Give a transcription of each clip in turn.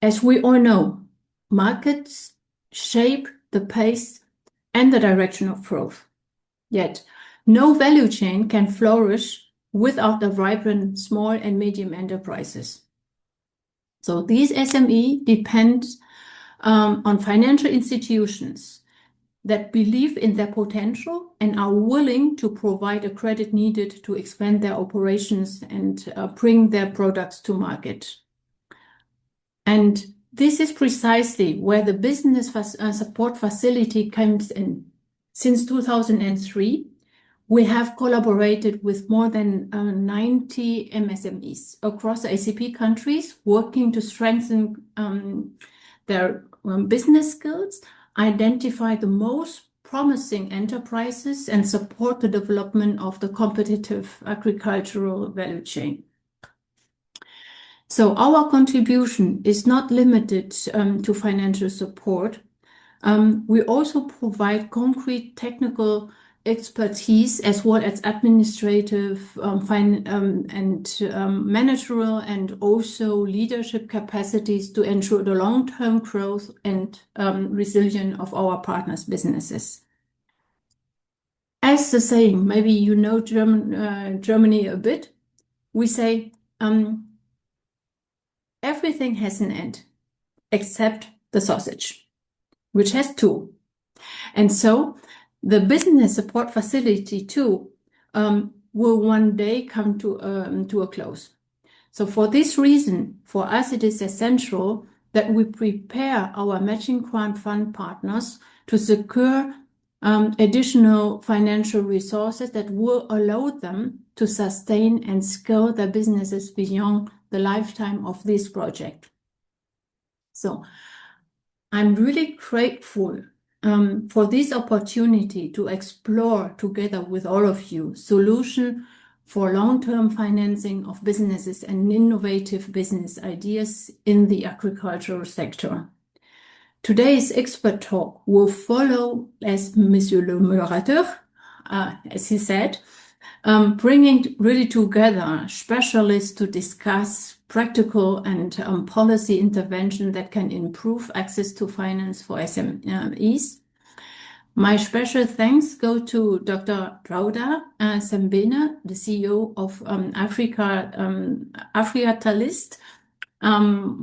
As we all know, markets shape the pace and the direction of growth. Yet, no value chain can flourish without the vibrant small and medium enterprises. So these SME depend on financial institutions that believe in their potential and are willing to provide the credit needed to expand their operations and bring their products to market. And this is precisely where the business support facility comes in. Since 2003, we have collaborated with more than 90 MSMEs across the ACP countries, working to strengthen their business skills, identify the most promising enterprises, and support the development of the competitive agricultural value chain. So our contribution is not limited to financial support. We also provide concrete technical expertise as well as administrative, managerial, and also leadership capacities to ensure the long-term growth and resilience of our partners' businesses. As the saying, maybe you know Germany a bit, we say everything has an end except the sausage, which has two. And so the business support facility too will one day come to a close. So for this reason, for us, it is essential that we prepare our matching grant fund partners to secure additional financial resources that will allow them to sustain and scale their businesses beyond the lifetime of this project. So I'm really grateful for this opportunity to explore together with all of you solution for long-term financing of businesses and innovative business ideas in the agricultural sector. Today's expert talk will follow as Monsieur le Modérateur, as he said, bringing really together specialists to discuss practical and policy intervention that can improve access to finance for SMEs. My special thanks go to Dr. Rauda Sembene, the CEO of Africatalyst,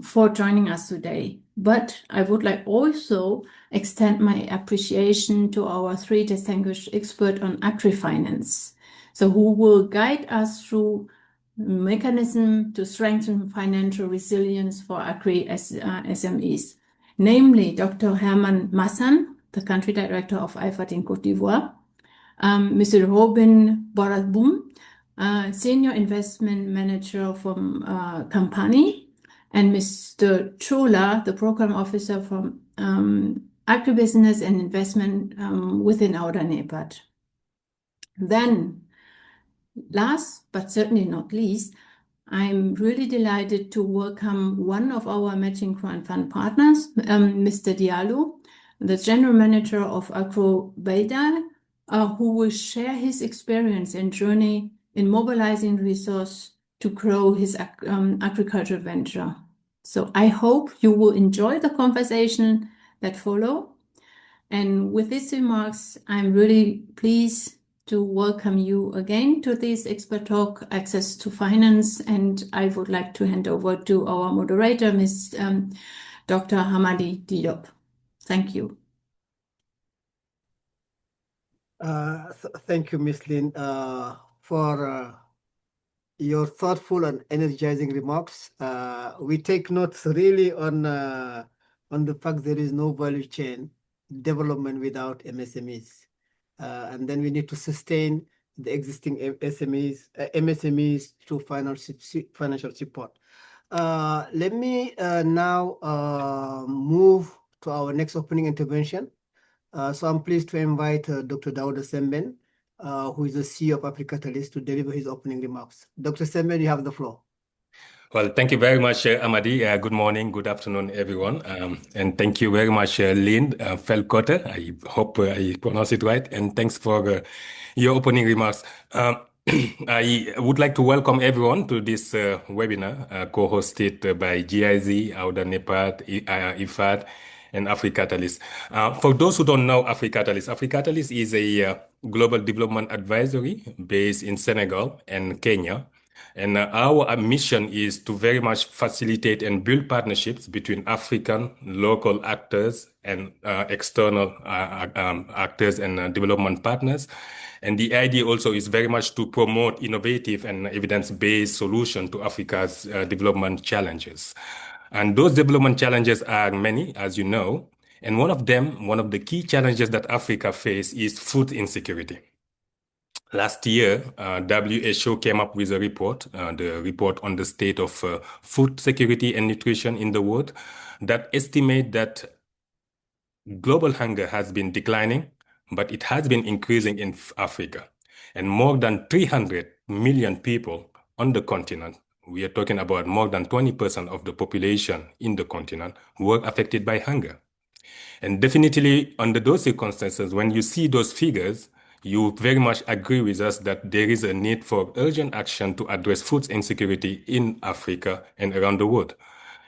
for joining us today. But I would like also extend my appreciation to our three distinguished experts on agri-finance, so who will guide us through mechanism to strengthen financial resilience for agri-SMEs, namely Dr. Herman Massan, the country director of IFAD in Côte d'Ivoire, Mr. Robin Boradboum, senior investment manager from Kampani, and Mr. Chola, the program officer from Agribusiness and investment within AUDA-NEPAD. Then, last but certainly not least, I'm really delighted to welcome one of our matching grant fund partners, Mr. Diallo, the general manager of Agro Beydaare, who will share his experience and journey in mobilizing resources to grow his agricultural venture. So I hope you will enjoy the conversation that follow. And with these remarks, I'm really pleased to welcome you again to this expert talk, Access to Finance. And I would like to hand over to our moderator, Ms. Dr. Hamadi Diop. Thank you. Thank you, Ms. Lin, for your thoughtful and energizing remarks. We take notes really on the fact there is no value chain development without MSMEs. And then we need to sustain the existing MSMEs through financial support. Let me now move to our next opening intervention. So I'm pleased to invite Dr. Rauda Sembene, who is the CEO of Africatalyst, to deliver his opening remarks. Dr. Sembene, you have the floor. Well, thank you very much, Amadi. Good morning, good afternoon, everyone. And thank you very much, Lynn Felkotte. I hope I pronounce it right. And thanks for your opening remarks. I would like to welcome everyone to this webinar co-hosted by GIZ, AUDA-NEPAD, IFAD, and Africatalyst. For those who don't know Africatalyst, Africatalyst is a global development advisory based in Senegal and Kenya. And our mission is to very much facilitate and build partnerships between African local actors and external actors and development partners. And the idea also is very much to promote innovative and evidence-based solutions to Africa's development challenges. And those development challenges are many, as you know. And one of the key challenges that Africa faces is food insecurity. Last year, WHO came up with a report, the report on the state of food security and nutrition in the world, that estimate that global hunger has been declining, but it has been increasing in Africa. And more than 300 million people on the continent, we are talking about more than 20% of the population in the continent, were affected by hunger. And definitely under those circumstances, when you see those figures, you very much agree with us that there is a need for urgent action to address food insecurity in Africa and around the world.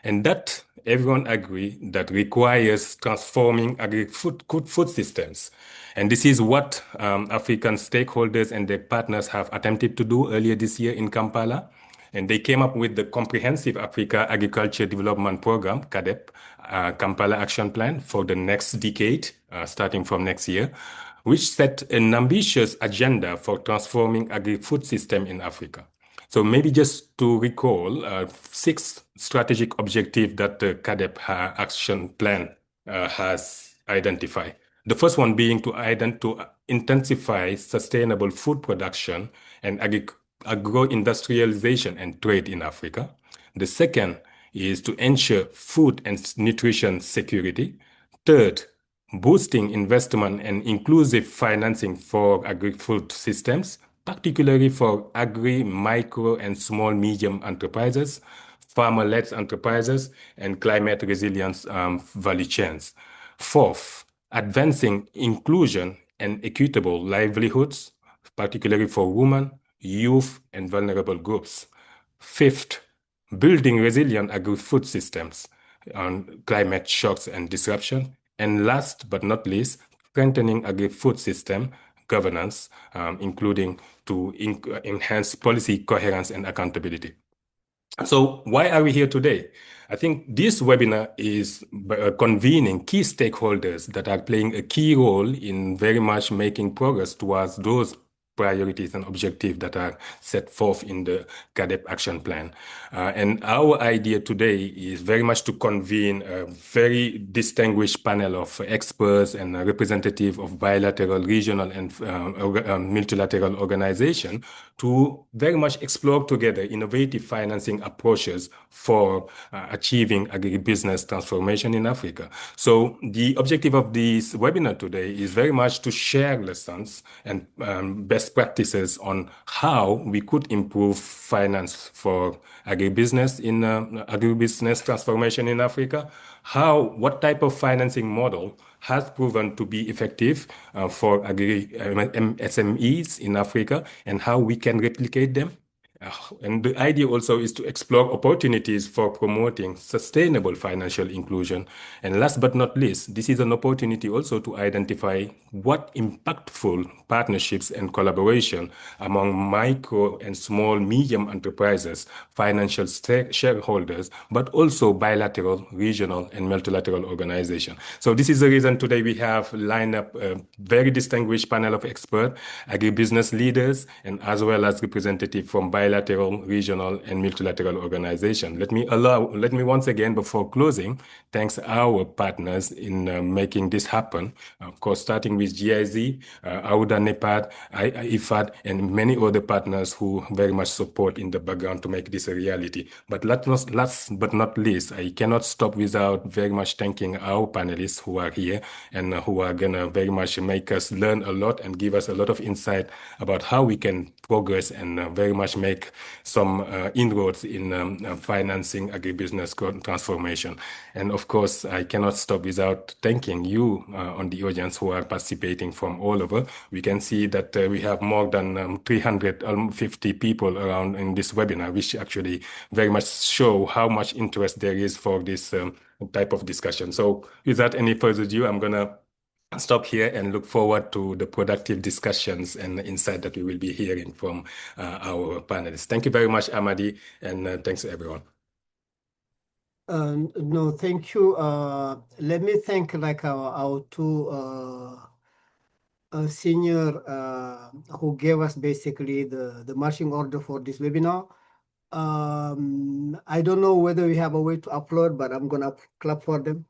And that everyone agree that requires transforming food systems. And this is what African stakeholders and their partners have attempted to do earlier this year in Kampala. And they came up with the Comprehensive Africa Agriculture Development Program, CADEP, Kampala Action Plan for the next decade, starting from next year, which set an ambitious agenda for transforming agri-food system in Africa. So maybe just to recall 6 strategic objectives that the CADEP action plan has identified. The first one being to intensify sustainable food production and agro-industrialization and trade in Africa. The second is to ensure food and nutrition security. Third, boosting investment and inclusive financing for agri-food systems, particularly for agri, micro, and small medium enterprises, farmer-led enterprises, and climate resilience value chains. Fourth, advancing inclusion and equitable livelihoods, particularly for women, youth, and vulnerable groups. Fifth, building resilient agri-food systems on climate shocks and disruption. And last but not least, strengthening agri-food system governance, including to enhance policy coherence and accountability. So why are we here today? I think this webinar is convening key stakeholders that are playing a key role in very much making progress towards those priorities and objectives that are set forth in the CADEP action plan. And our idea today is very much to convene a very distinguished panel of experts and representatives of bilateral, regional, and multilateral organizations to very much explore together innovative financing approaches for achieving agribusiness transformation in Africa. So the objective of this webinar today is very much to share lessons and best practices on how we could improve finance for agribusiness in agribusiness transformation in Africa, what type of financing model has proven to be effective for agri-MSMEs in Africa, and how we can replicate them. And the idea also is to explore opportunities for promoting sustainable financial inclusion. And last but not least, this is an opportunity also to identify what impactful partnerships and collaboration among micro and small medium enterprises, financial shareholders, but also bilateral, regional, and multilateral organizations. So this is the reason today we have lined up a very distinguished panel of experts, agribusiness leaders, and as well as representatives from bilateral, regional, and multilateral organizations. Let me once again, before closing, thanks our partners in making this happen. Of course, starting with GIZ, AUDA-NEPAD, IFAD, and many other partners who very much support in the background to make this a reality. But last but not least, I cannot stop without very much thanking our panelists who are here and who are gonna very much make us learn a lot and give us a lot of insight about how we can progress and very much make make some inroads in financing agribusiness transformation. And of course, I cannot stop without thanking you on the audience who are participating from all over. We can see that we have more than 350 people around in this webinar, which actually very much show how much interest there is for this type of discussion. So without any further ado, I'm going to stop here and look forward to the productive discussions and insight that we will be hearing from our panelists. Thank you very much, Amadi, and thanks everyone. No, thank you. Let me thank like our two senior who gave us basically the marching order for this webinar. I don't know whether we have a way to upload, but I'm gonna clap for them.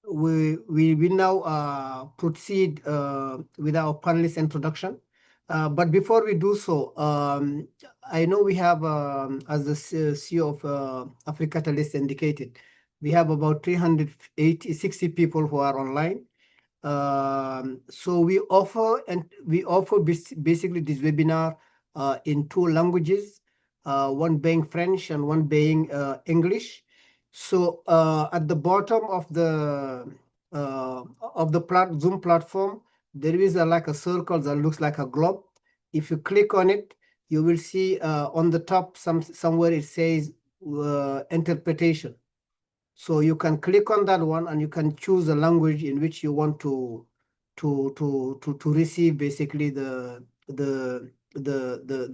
We will now proceed with our panelist introduction. But before we do so, I know we have, as the CEO of Africatalyst indicated, we have about 360 people who are online. So we offer basically this webinar in two languages, one being French and one being English. So at the bottom of the Zoom platform, there is like a circle that looks like a globe. If you click on it, you will see on the top somewhere it says interpretation. So you can click on that one and you can choose the language in which you want to receive basically the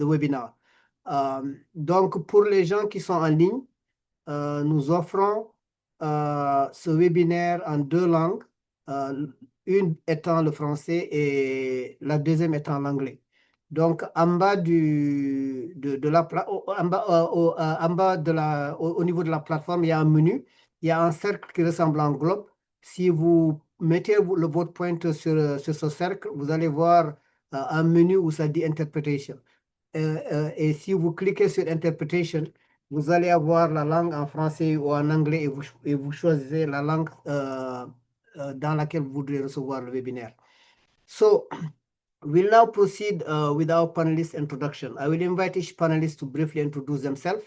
webinar. Donc pour les gens qui sont en ligne, nous offrons ce webinaire en deux langues, une étant le français et la deuxième étant l'anglais. Donc, en bas au niveau de la plateforme, il y a un menu, il y a un cercle qui ressemble à un globe. Si vous mettez votre pointe sur ce cercle, vous allez voir un menu où ça dit Interpretation. Et si vous cliquez sur Interpretation, vous allez avoir la langue en français ou en anglais et vous choisissez la langue dans laquelle vous voudrez recevoir le webinaire. So, we'll now proceed with our panelist introduction. I will invite each panelist to briefly introduce themselves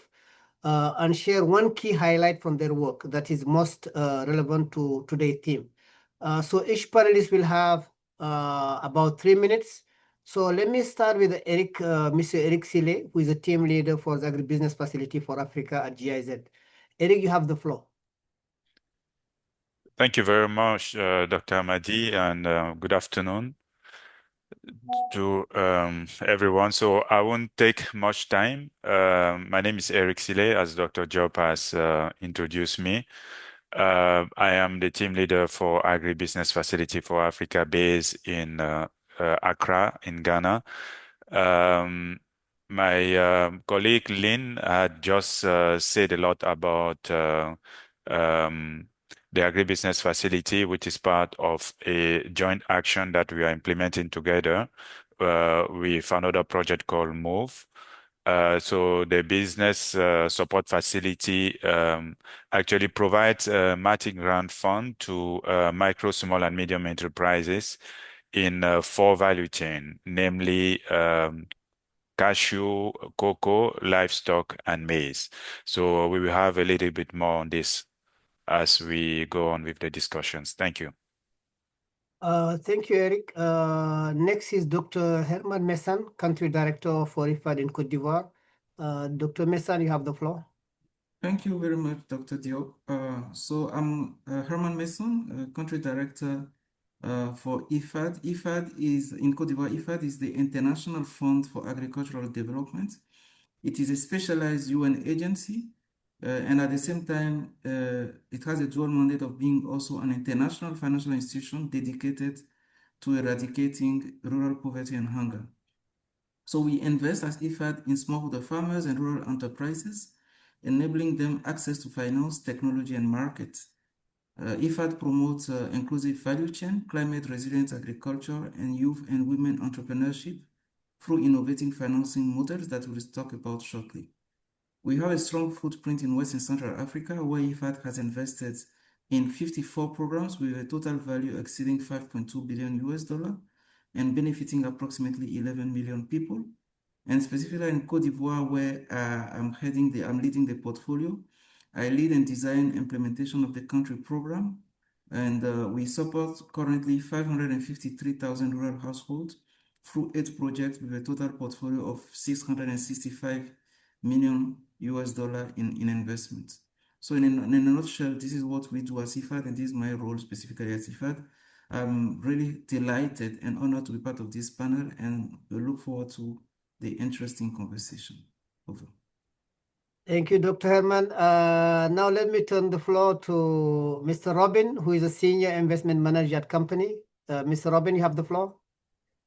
and share one key highlight from their work that is most relevant to today's theme. So each panelist will have about 3 minutes. So let me start with Eric, Mr. Eric Sile, who is a team leader for the Agribusiness Facility for Africa at GIZ. Eric, you have the floor. Thank you very much, Dr. Amadi, and good afternoon to everyone. So I won't take much time. My name is Eric Sile, as Dr. Job has introduced me. I am the team leader for Agribusiness Facility for Africa based in Accra in Ghana. My colleague Lynn had just said a lot about the Agribusiness Facility, which is part of a joint action that we are implementing together with another project called MOVE. So the business support facility actually provides a matching grant fund to micro, small, and medium enterprises in 4 value chain, namely cashew, cocoa, livestock, and maize. So we will have a little bit more on this as we go on with the discussions. Thank you. Thank you, Eric. Next is Dr. Herman Messan, Country Director for IFAD in Côte d'Ivoire. Dr. Messan, you have the floor. Thank you very much, Dr. Diop. So I'm Herman Messon, Country Director for IFAD. IFAD is, in Côte d'Ivoire, IFAD is the International Fund for Agricultural Development. It is a specialized UN agency, and at the same time, it has a dual mandate of being also an international financial institution dedicated to eradicating rural poverty and hunger. So we invest as IFAD in smallholder farmers and rural enterprises, enabling them access to finance, technology, and markets. IFAD promotes inclusive value chain, climate resilient agriculture, and youth and women entrepreneurship through innovating financing models that we'll talk about shortly. We have a strong footprint in West and Central Africa, where IFAD has invested in 54 programs with a total value exceeding $5.2 billion and benefiting approximately 11 million people. And specifically in Côte d'Ivoire, where I'm leading the portfolio, I lead and design implementation of the country program. And we support currently 553,000 rural households through 8 projects with a total portfolio of 665 million US dollar in investments. So in a nutshell, this is what we do as IFAD, and this is my role specifically as IFAD. I'm really delighted and honored to be part of this panel, and we look forward to the interesting conversation. Over. Thank you, Dr. Herman. Now let me turn the floor to Mr. Robin, who is a Senior Investment Manager at Kampani. Mr. Robin, you have the floor.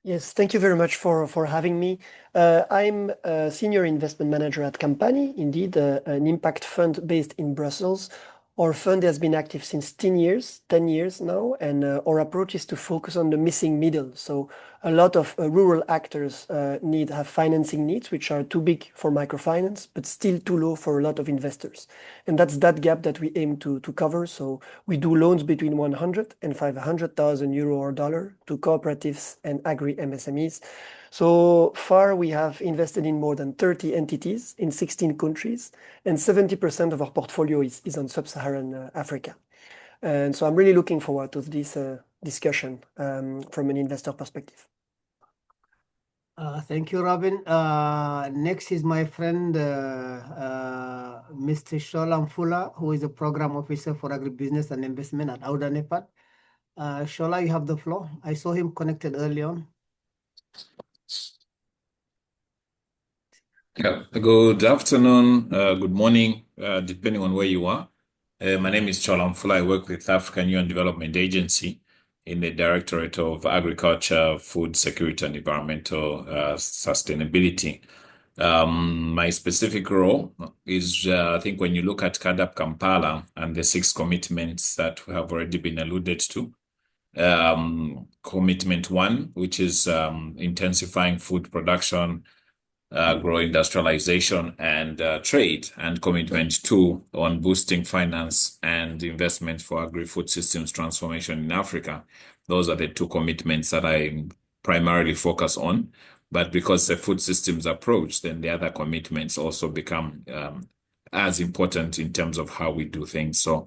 Yes, thank you very much for having me. I'm a Senior Investment Manager at Kampani, indeed, an impact fund based in Brussels. Our fund has been active since 10 years now, and our approach is to focus on the missing middle. So a lot of rural actors have financing needs, which are too big for microfinance, but still too low for a lot of investors. And that's that gap that we aim to cover. So we do loans between 100 and 500,000 euro or dollar to cooperatives and agri-MSMEs. So far, we have invested in more than 30 entities in 16 countries, and 70% of our portfolio is on sub-Saharan Africa. And so I'm really looking forward to this discussion from an investor perspective. Thank you, Robin. Next is my friend, Mr. Shola Mfula, who is a Program Officer for Agribusiness and Investment at AUDA-NEPAD. Shola, you have the floor. I saw him connected early on. Yeah. Good afternoon, good morning, depending on where you are. My name is Cholam Fula. I work with African Union Development Agency in the Directorate of Agriculture, Food Security and Environmental Sustainability. My specific role is, I think when you look at CAADP Kampala and the 6 commitments that have already been alluded to, commitment 1, which is intensifying food production, grow industrialization and trade, and commitment 2 on boosting finance and investment for agri-food systems transformation in Africa. Those are the 2 commitments that I primarily focus on. But because the food systems approach, then the other commitments also become as important in terms of how we do things. So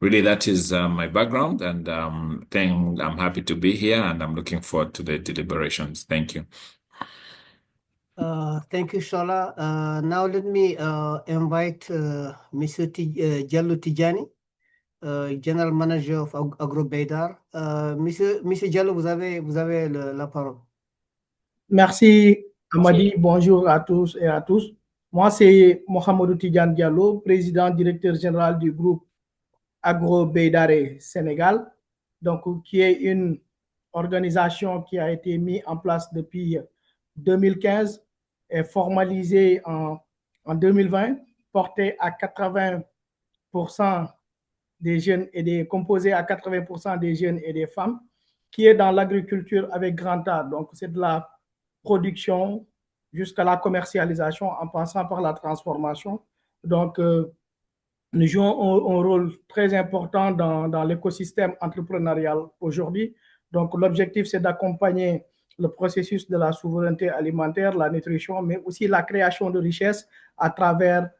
really that is my background, and I'm happy to be here, and I'm looking forward to the deliberations. Thank you. Thank you, Shola. Now let me invite Mr. Jallo Tijani, General Manager of Agro Beydaare. Monsieur Jallo, vous avez la parole. Merci, Amadi. Bonjour à tous et à tous. Moi, c'est Mohamedou Tidjane Diallo, président directeur général du groupe Agro Beydaare Sénégal, donc qui est une organisation qui a été mise en place depuis 2015 et formalisée en 2020, portée à 80% des jeunes et composée à 80% des jeunes et des femmes, qui est dans l'agriculture avec grand A. Donc, c'est de la production jusqu'à la commercialisation en passant par la transformation. Donc, nous jouons un rôle très important dans l'écosystème entrepreneurial aujourd'hui. Donc, l'objectif, c'est d'accompagner le processus de la souveraineté alimentaire, la nutrition, mais aussi la création de richesses à travers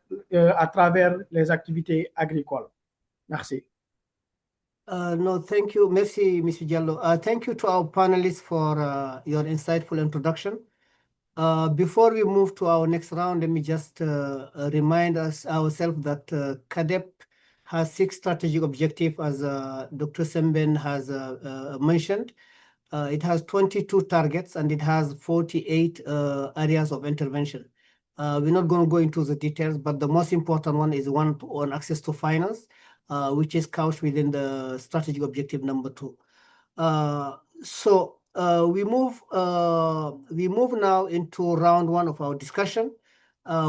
les activités agricoles. Merci. No, thank you. Merci, Mr. Jallo. Thank you to our panelists for your insightful introduction. Before we move to our next round, let me just remind ourselves that CAADP has 6 strategic objectives, as Dr. Semben has mentioned. It has 22 targets and it has 48 areas of intervention. We're not going to go into the details, but the most important one is one on access to finance, which is couched within the strategic objective number 2. We move now into round 1 of our discussion,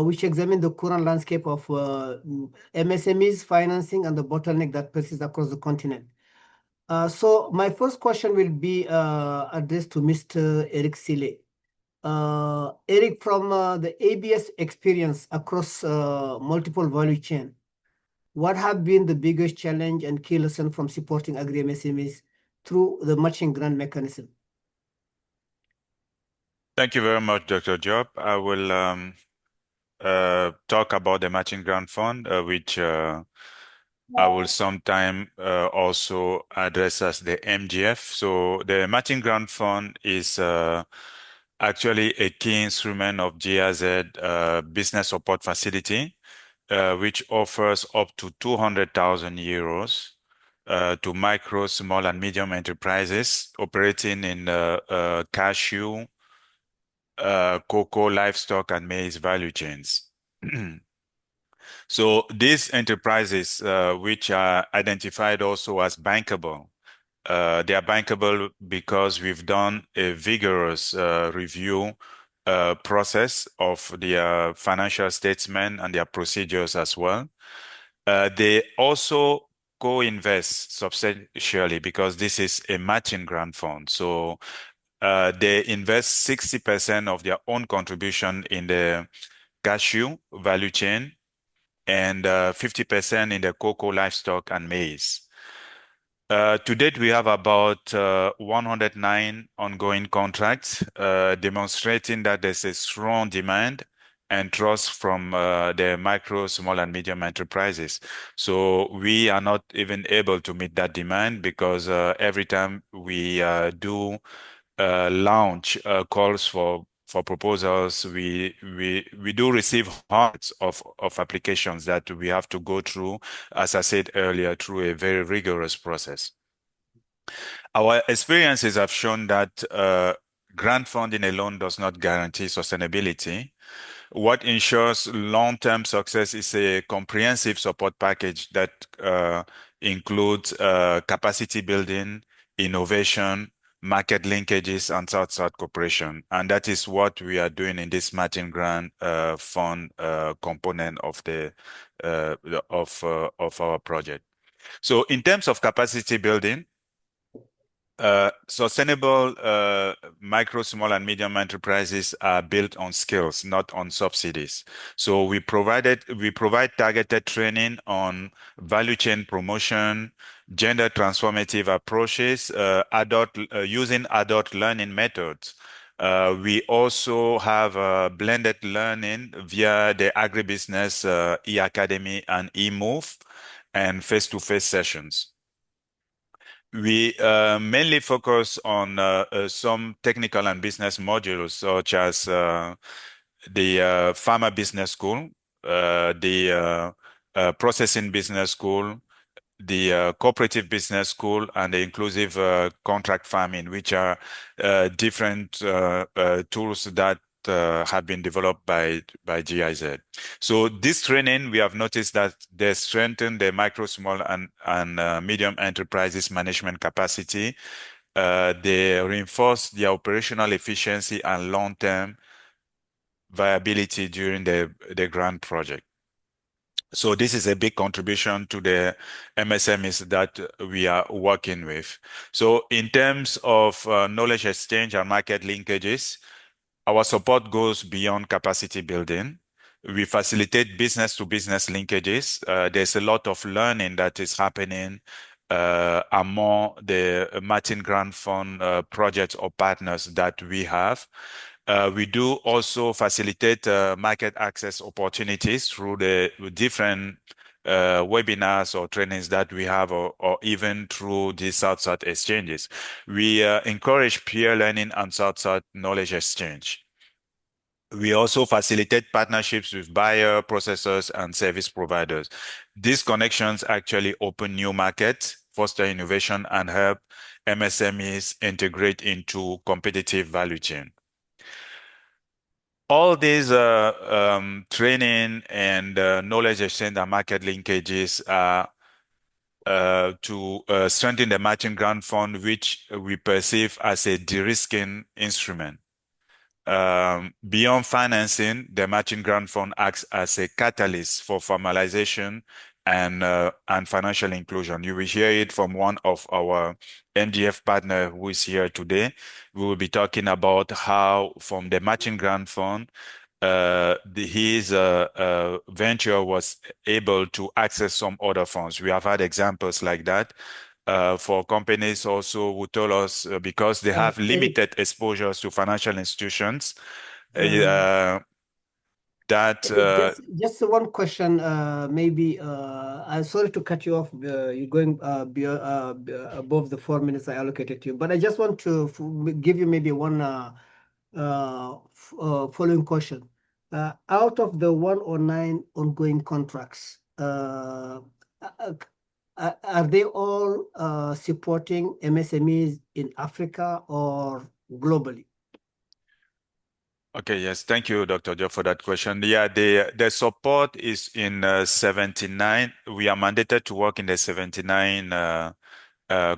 which examines the current landscape of MSMEs financing and the bottleneck that persists across the continent. So my first question will be addressed to Mr. Eric Sile. Eric, from the ABS experience across multiple value chain, what have been the biggest challenge and key lesson from supporting agri-MSMEs through the matching grant mechanism? Thank you very much, Dr. Job. I will talk about the matching grant fund, which I will sometime also address as the MGF. So the matching grant fund is actually a key instrument of GIZ business support facility, which offers up to 200,000 euros to micro, small, and medium enterprises operating in cashew, cocoa, livestock, and maize value chains. So these enterprises, which are identified also as bankable, they are bankable because we've done a vigorous review process of their financial statement and their procedures as well. They also co-invest substantially because this is a matching grant fund. So they invest 60% of their own contribution in the cashew value chain and 50% in the cocoa, livestock, and maize. To date, we have about 109 ongoing contracts, demonstrating that there's a strong demand and trust from the micro, small, and medium enterprises. So we are not even able to meet that demand because every time we do launch calls for proposals, we do receive hundreds of applications that we have to go through, as I said earlier, through a very rigorous process. Our experiences have shown that grant funding alone does not guarantee sustainability. What ensures long-term success is a comprehensive support package that includes capacity building, innovation, market linkages, and South-South cooperation. And that is what we are doing in this matching grant fund component of the of our project. So in terms of capacity building, sustainable micro, small, and medium enterprises are built on skills, not on subsidies. So we provide targeted training on value chain promotion, gender transformative approaches, using adult learning methods. We also have blended learning via the Agribusiness e-Academy and e-Move and face-to-face sessions. We mainly focus on some technical and business modules, such as the Farmer Business School, the Processing Business School, the Cooperative Business School, and the Inclusive Contract Farming, which are different tools that have been developed by GIZ. So this training, we have noticed that they strengthen the micro, small, and medium enterprises management capacity. They reinforce their operational efficiency and long-term viability during the grant project. So this is a big contribution to the MSMEs that we are working with. So in terms of knowledge exchange and market linkages, our support goes beyond capacity building. We facilitate business-to-business linkages. There's a lot of learning that is happening among the matching grant fund projects or partners that we have. We do also facilitate market access opportunities through the different webinars or trainings that we have, or even through the South-South exchanges. We encourage peer learning and South-South knowledge exchange. We also facilitate partnerships with buyer, processors, and service providers. These connections actually open new markets, foster innovation, and help MSMEs integrate into competitive value chain. All these training and knowledge exchange and market linkages are to strengthen the matching grant fund, which we perceive as a de-risking instrument. Beyond financing, the matching grant fund acts as a catalyst for formalization and financial inclusion. You will hear it from one of our MGF partner who is here today. We will be talking about how from the matching grant fund, his venture was able to access some other funds. We have had examples like that. for companies also who told us because they have limited exposures to financial institutions, just one question, maybe. I'm sorry to cut you off. You're going above the 4 minutes I allocated to you, but I just want to give you maybe one following question. Out of the 109 ongoing contracts, are they all supporting MSMEs in Africa or globally? Okay, yes, thank you, Dr. Joe, for that question. Yeah, the support is in 79. We are mandated to work in the 79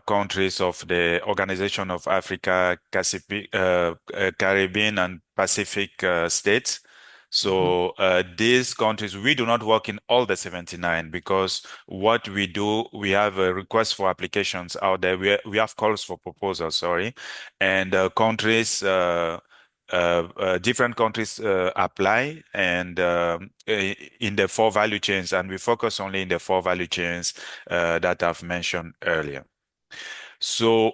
countries of the Organization of Africa, Caribbean, and Pacific states. So these countries, we do not work in all the 79 because what we do, we have a request for applications out there. We have calls for proposals, sorry, and countries. Different countries apply and in the 4 value chains, and we focus only in the 4 value chains that I've mentioned earlier. So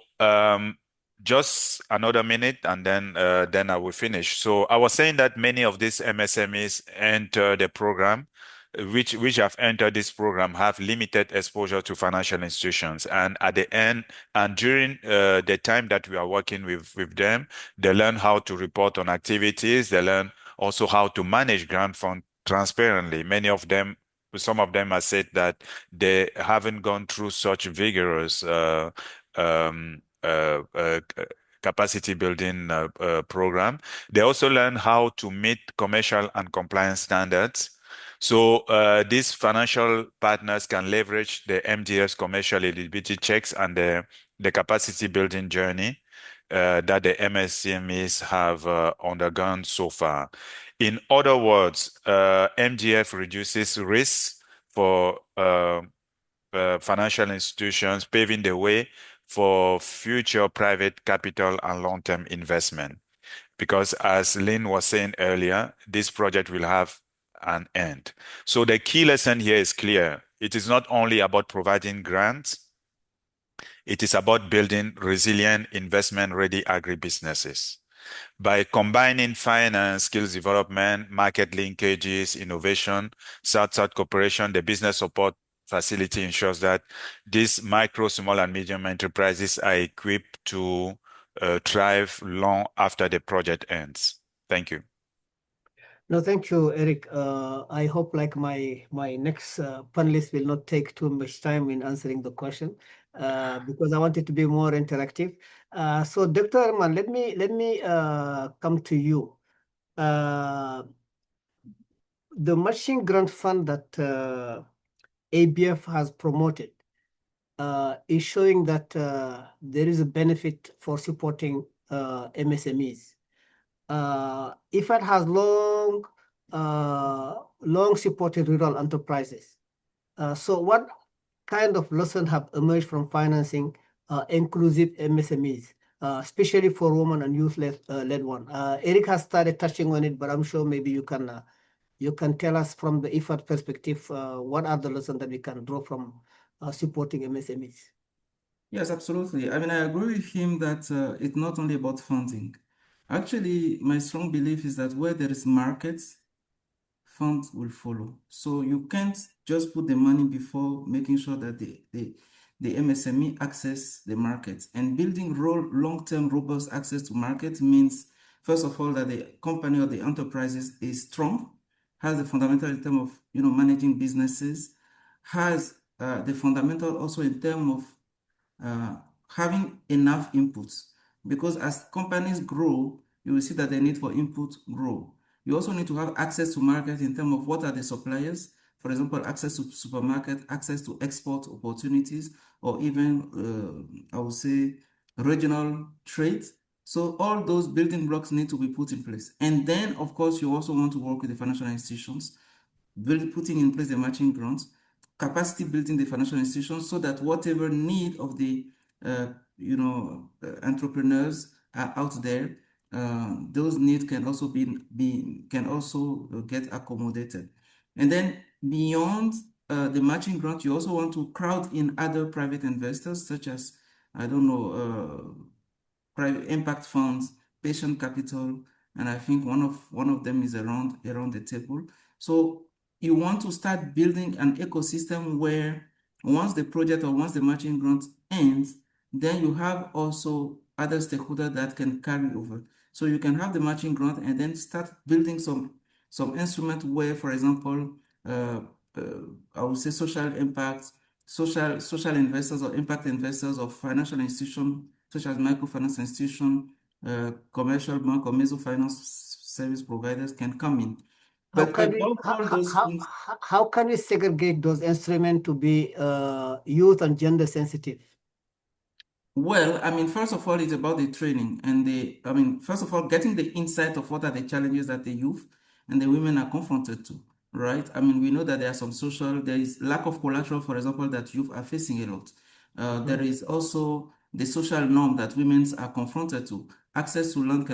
just another minute and then I will finish. So I was saying that many of these MSMEs enter the program, which have entered this program have limited exposure to financial institutions. And at the end and during the time that we are working with them, they learn how to report on activities. They learn also how to manage grant fund transparently. Some of them have said that they haven't gone through such vigorous capacity building program. They also learn how to meet commercial and compliance standards. So these financial partners can leverage the MDF's commercial eligibility checks and the capacity building journey that the MSMEs have undergone so far. In other words, MGF reduces risks for financial institutions, paving the way for future private capital and long-term investment. Because as Lynn was saying earlier, this project will have an end. So the key lesson here is clear. It is not only about providing grants, it is about building resilient, investment-ready agribusinesses. By combining finance, skills development, market linkages, innovation, South-South cooperation, the business support facility ensures that these micro, small, and medium enterprises are equipped to thrive long after the project ends. Thank you. No, thank you, Eric. I hope like my next panelist will not take too much time in answering the question because I want it to be more interactive. So Dr. Arman, let me come to you. The matching grant fund that ABF has promoted is showing that there is a benefit for supporting MSMEs. IFAD has long supported rural enterprises. So what kind of lessons have emerged from financing inclusive MSMEs, especially for women and youth-led one? Eric has started touching on it, but I'm sure maybe you can tell us from the IFAD perspective, what are the lessons that we can draw from supporting MSMEs? Yes, absolutely. I mean, I agree with him that it's not only about funding. Actually, my strong belief is that where there is markets, funds will follow. So you can't just put the money before making sure that the MSME access the market. And building long-term robust access to market means, first of all, that the company or the enterprises is strong, has the fundamental in terms of managing businesses, has the fundamental also in terms of having enough inputs. Because as companies grow, you will see that the need for input grow. You also need to have access to market in terms of what are the suppliers, for example, access to supermarket, access to export opportunities, or even, I would say, regional trade. So all those building blocks need to be put in place. And then, of course, you also want to work with the financial institutions, putting in place the matching grants, capacity building the financial institutions so that whatever need of the entrepreneurs are out there, those needs can also get accommodated. And then beyond the matching grant, you also want to crowd in other private investors, such as, I don't know, private impact funds, patient capital, and I think one of them is around the table. So you want to start building an ecosystem where once the project or once the matching grant ends, then you have also other stakeholders that can carry over. So you can have the matching grant and then start building some instrument where, for example, I would say social impact, social investors or impact investors of financial institutions such as microfinance institution, commercial bank or mesofinance service providers can come in. How But can we above all those things, how can we segregate those instruments to be youth and gender sensitive? well, I mean, first of all, it's about the training and first of all, getting the insight of what are the challenges that the youth and the women are confronted to, right? I mean, we know that there is lack of collateral, for example, that youth are facing a lot. There is also the social norm that women are confronted to. Access to land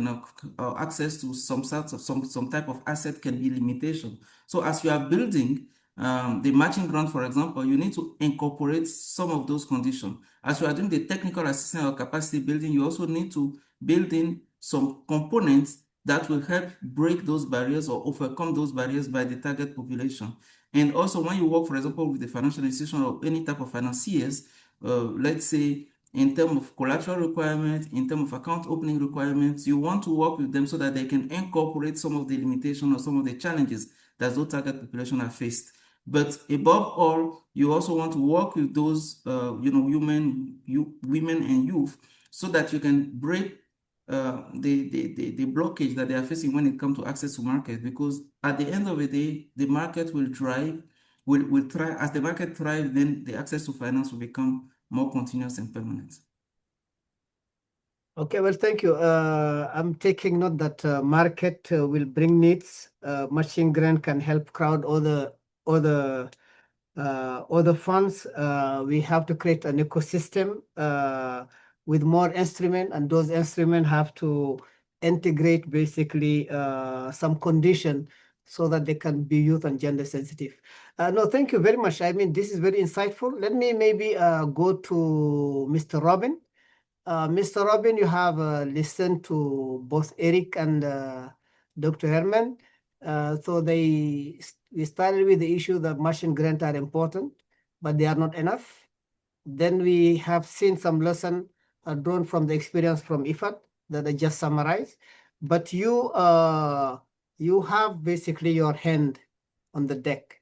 access to some type of asset can be limitation. So as you are building the matching grant, for example, you need to incorporate some of those conditions. As you are doing the technical assistance or capacity building, you also need to build in some components that will help break those barriers or overcome those barriers by the target population. And also when you work, for example, with the financial institution or any type of financiers, let's say in terms of collateral requirements, in terms of account opening requirements, you want to work with them so that they can incorporate some of the limitations or some of the challenges that those target population are faced. But above all, you also want to work with those, women and youth, so that you can break the blockage that they are facing when it comes to access to market. Because at the end of the day, the market will thrive. Will thrive. As the market thrives, then the access to finance will become more continuous and permanent. Okay, well, thank you. I'm taking note that market will bring needs. Matching grant can help crowd other funds. We have to create an ecosystem with more instruments, and those instruments have to integrate basically some condition so that they can be youth and gender sensitive. No, thank you very much. I mean, this is very insightful. Let me maybe go to Mr. Robin. Mr. Robin, you have listened to both Eric and Dr. Herman. So we started with the issue that matching grants are important, but they are not enough. Then we have seen some lesson drawn from the experience from IFAD that I just summarized. But you have basically your hand on the deck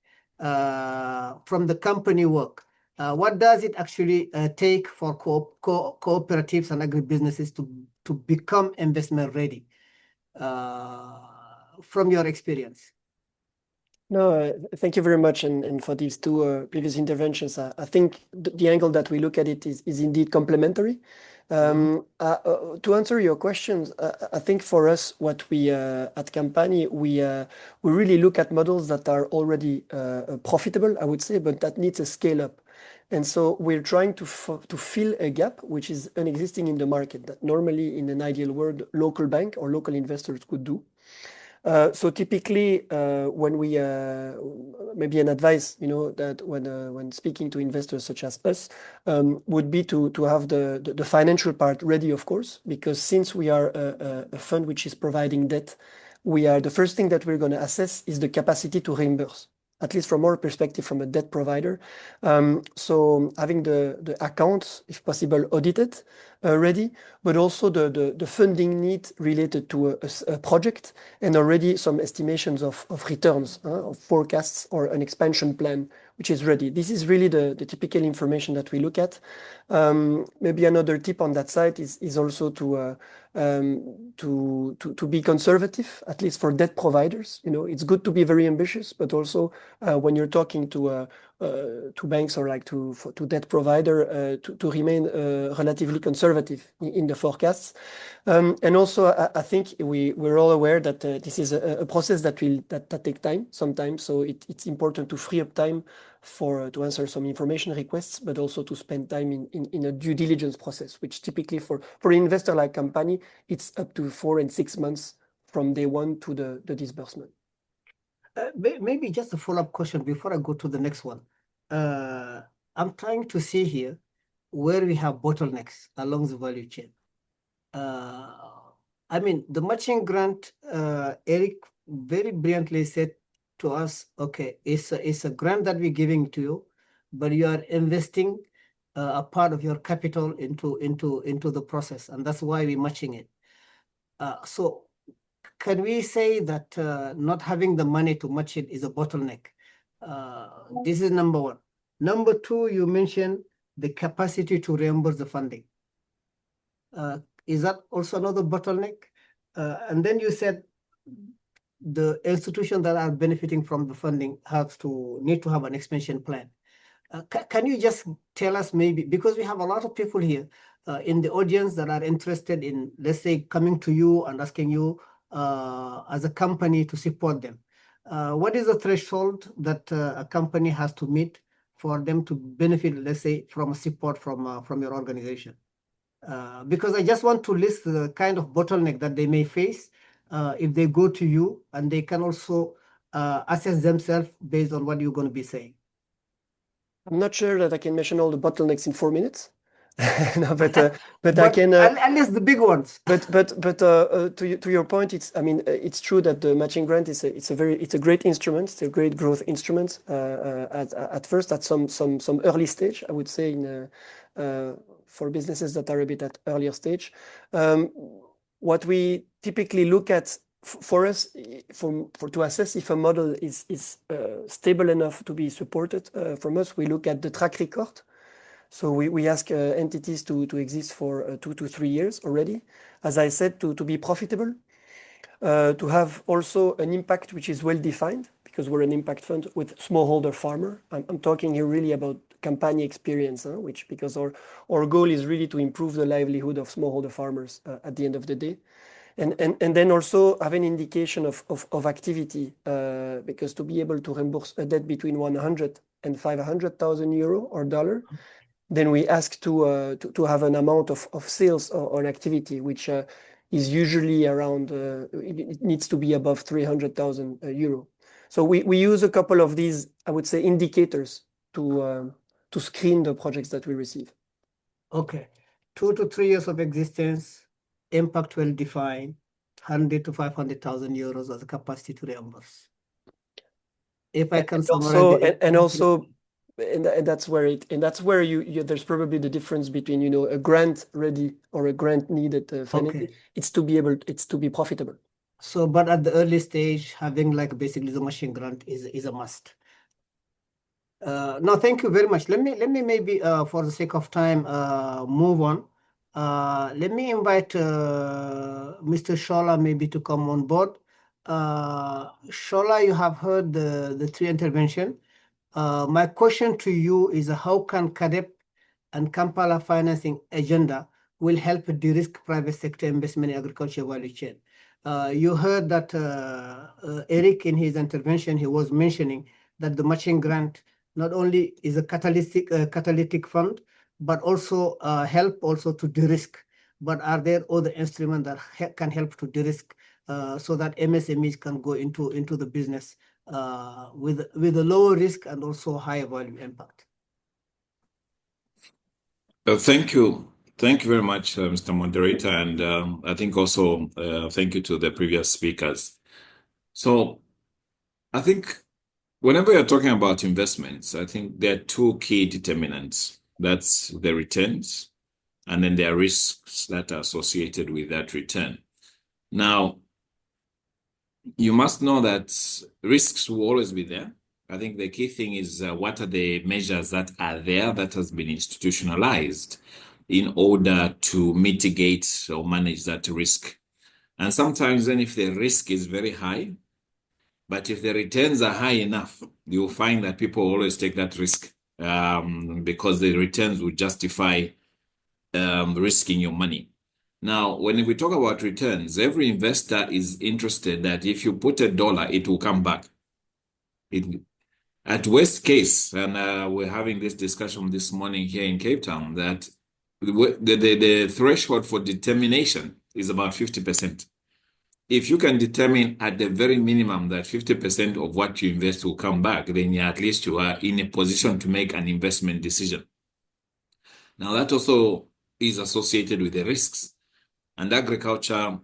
from the company work. What does it actually take for cooperatives and agribusinesses to become investment ready from your experience? No, thank you very much. And for these two previous interventions, I think the angle that we look at it is indeed complementary. To answer your questions, I think for us, what we at Kampani, we really look at models that are already profitable, I would say, but that needs a scale up. And so we're trying to fill a gap which is unexisting in the market that normally in an ideal world, local bank or local investors could do. So typically, when we maybe an advice, that when speaking to investors such as us, would be to have the financial part ready, of course, because since we are a fund which is providing debt, the first thing that we're going to assess is the capacity to reimburse, at least from our perspective, from a debt provider. So having the accounts, if possible, audited ready, but also the funding need related to a project and already some estimations of returns, of forecasts or an expansion plan, which is ready. This is really the typical information that we look at. Maybe another tip on that side is also to be conservative, at least for debt providers. It's good to be very ambitious, but also when you're talking to banks or like to debt provider to remain relatively conservative in the forecasts. And also, I think we're all aware that this is a process that take time sometimes. So it's important to free up time to answer some information requests, but also to spend time in a due diligence process, which typically for an investor like Kampani, it's up to 4 and 6 months from day one to the disbursement. Maybe just a follow-up question before I go to the next one. I'm trying to see here where we have bottlenecks along the value chain. I mean, the matching grant, Eric very brilliantly said to us, okay, it's a grant that we're giving to you, but you are investing a part of your capital into the process, and that's why we're matching it. So can we say that not having the money to match it is a bottleneck? This is number one. Number two, you mentioned the capacity to reimburse the funding. Is that also another bottleneck? And then you said the institutions that are benefiting from the funding need to have an expansion plan. Can you just tell us maybe, because we have a lot of people here in the audience that are interested in, let's say, coming to you and asking you as a company to support them. What is the threshold that a company has to meet for them to benefit, let's say, from support from your organization? Because I just want to list the kind of bottleneck that they may face if they go to you, and they can also assess themselves based on what you're going to be saying. I'm not sure that I can mention all the bottlenecks in 4 minutes. No, but I can at least the big ones. But to your point, it's true that the matching grant is a great instrument. It's a great growth instrument. At first, at some early stage, I would say, for businesses that are a bit at earlier stage. What we typically look at for us to assess if a model is stable enough to be supported from us, we look at the track record. So we ask entities to exist for 2 to 3 years already. As I said, to be profitable, to have also an impact which is well defined, because we're an impact fund with smallholder farmer. I'm talking here really about Kampani experience, because our goal is really to improve the livelihood of smallholder farmers at the end of the day. And then also have an indication of activity, because to be able to reimburse a debt between 100 and 500,000 euro or dollar, then we ask to have an amount of sales or activity, which is usually around, it needs to be above 300,000 euro. So we use a couple of these, I would say, indicators to screen the projects that we receive. Okay, 2 to 3 years of existence, impact well defined, 100 to 500,000 euros as a capacity to reimburse. If I can summarize, and that's where there's probably the difference between a grant ready or a grant needed financing. Okay. It's to be profitable. So, but at the early stage, having like basically the machine grant is a must. No, thank you very much. Let me maybe for the sake of time move on. Let me invite Mr. Shola maybe to come on board. Shola, you have heard the 3 intervention. My question to you is how can CADEP and Kampala financing agenda will help de-risk private sector investment in agriculture value chain? You heard that Eric in his intervention, he was mentioning that the matching grant not only is a catalytic fund, but also help also to de-risk. But are there other instruments that can help to de-risk so that MSMEs can go into the business with a lower risk and also higher value impact? Thank you. Thank you very much, Mr. Moderator. And I think also thank you to the previous speakers. So I think whenever you're talking about investments, I think there are 2 key determinants. That's the returns, and then there are risks that are associated with that return. Now, you must know that risks will always be there. I think the key thing is what are the measures that are there that has been institutionalized in order to mitigate or manage that risk. And sometimes then if the risk is very high, but if the returns are high enough, you'll find that people always take that risk because the returns will justify risking your money. Now, when we talk about returns, every investor is interested that if you put $1, it will come back. At worst case, and we're having this discussion this morning here in Cape Town, that the threshold for determination is about 50%. if you can determine at the very minimum that 50% of what you invest will come back, then at least you are in a position to make an investment decision. Now, that also is associated with the risks. And agriculture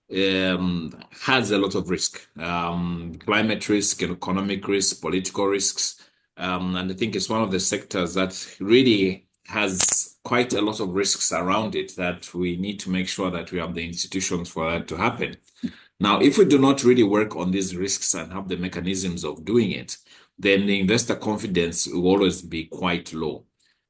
has a lot of risk, climate risk, economic risk, political risks. And I think it's one of the sectors that really has quite a lot of risks around it that we need to make sure that we have the institutions for that to happen. Now, if we do not really work on these risks and have the mechanisms of doing it, then the investor confidence will always be quite low.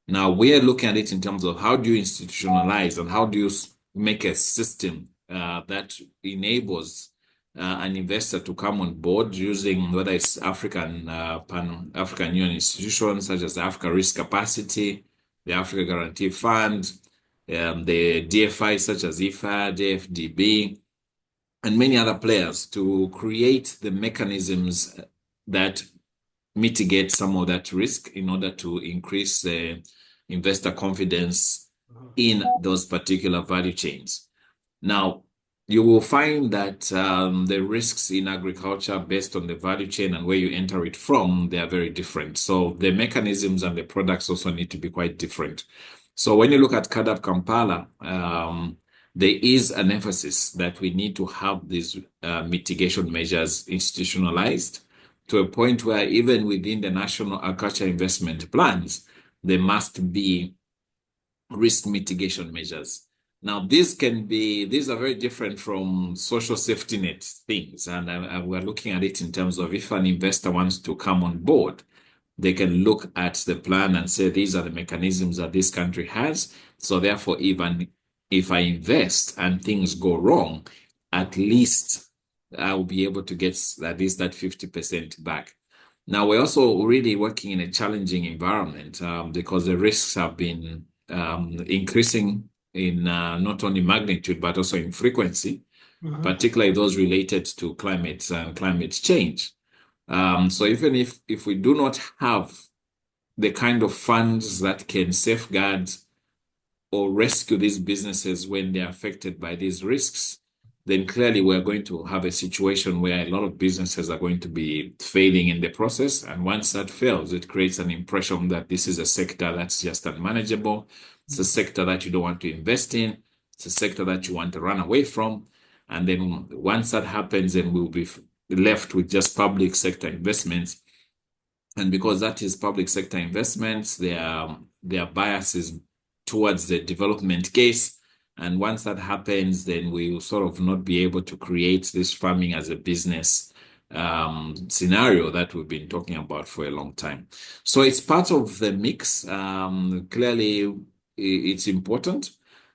Now, we are looking at it in terms of how do you institutionalize and how do you make a system that enables an investor to come on board using whether it's African Pan-African Union institutions such as the Africa Risk Capacity, the Africa Guarantee Fund, the DFI such as IFAD, AFDB, and many other players to create the mechanisms that mitigate some of that risk in order to increase the investor confidence in those particular value chains. Now, you will find that the risks in agriculture based on the value chain and where you enter it from, they are very different. So the mechanisms and the products also need to be quite different. So when you look at CAADP Kampala, there is an emphasis that we need to have these mitigation measures institutionalized to a point where even within the national agriculture investment plans, there must be risk mitigation measures. Now, these are very different from social safety net things. And we're looking at it in terms of if an investor wants to come on board, they can look at the plan and say, these are the mechanisms that this country has. So therefore, even if I invest and things go wrong, at least I will be able to get at least that 50% back. Now, we're also really working in a challenging environment because the risks have been increasing in not only magnitude, but also in frequency, particularly those related to climate and climate change. So even if we do not have the kind of funds that can safeguard or rescue these businesses when they're affected by these risks, then clearly we're going to have a situation where a lot of businesses are going to be failing in the process. And once that fails, it creates an impression that this is a sector that's just unmanageable. It's a sector that you don't want to invest in. It's a sector that you want to run away from. And then once that happens, then we'll be left with just public sector investments. And because that is public sector investments, their bias is towards the development case. And once that happens, then we will sort of not be able to create this farming as a business scenario that we've been talking about for a long time. So it's part of the mix. Clearly, it's important.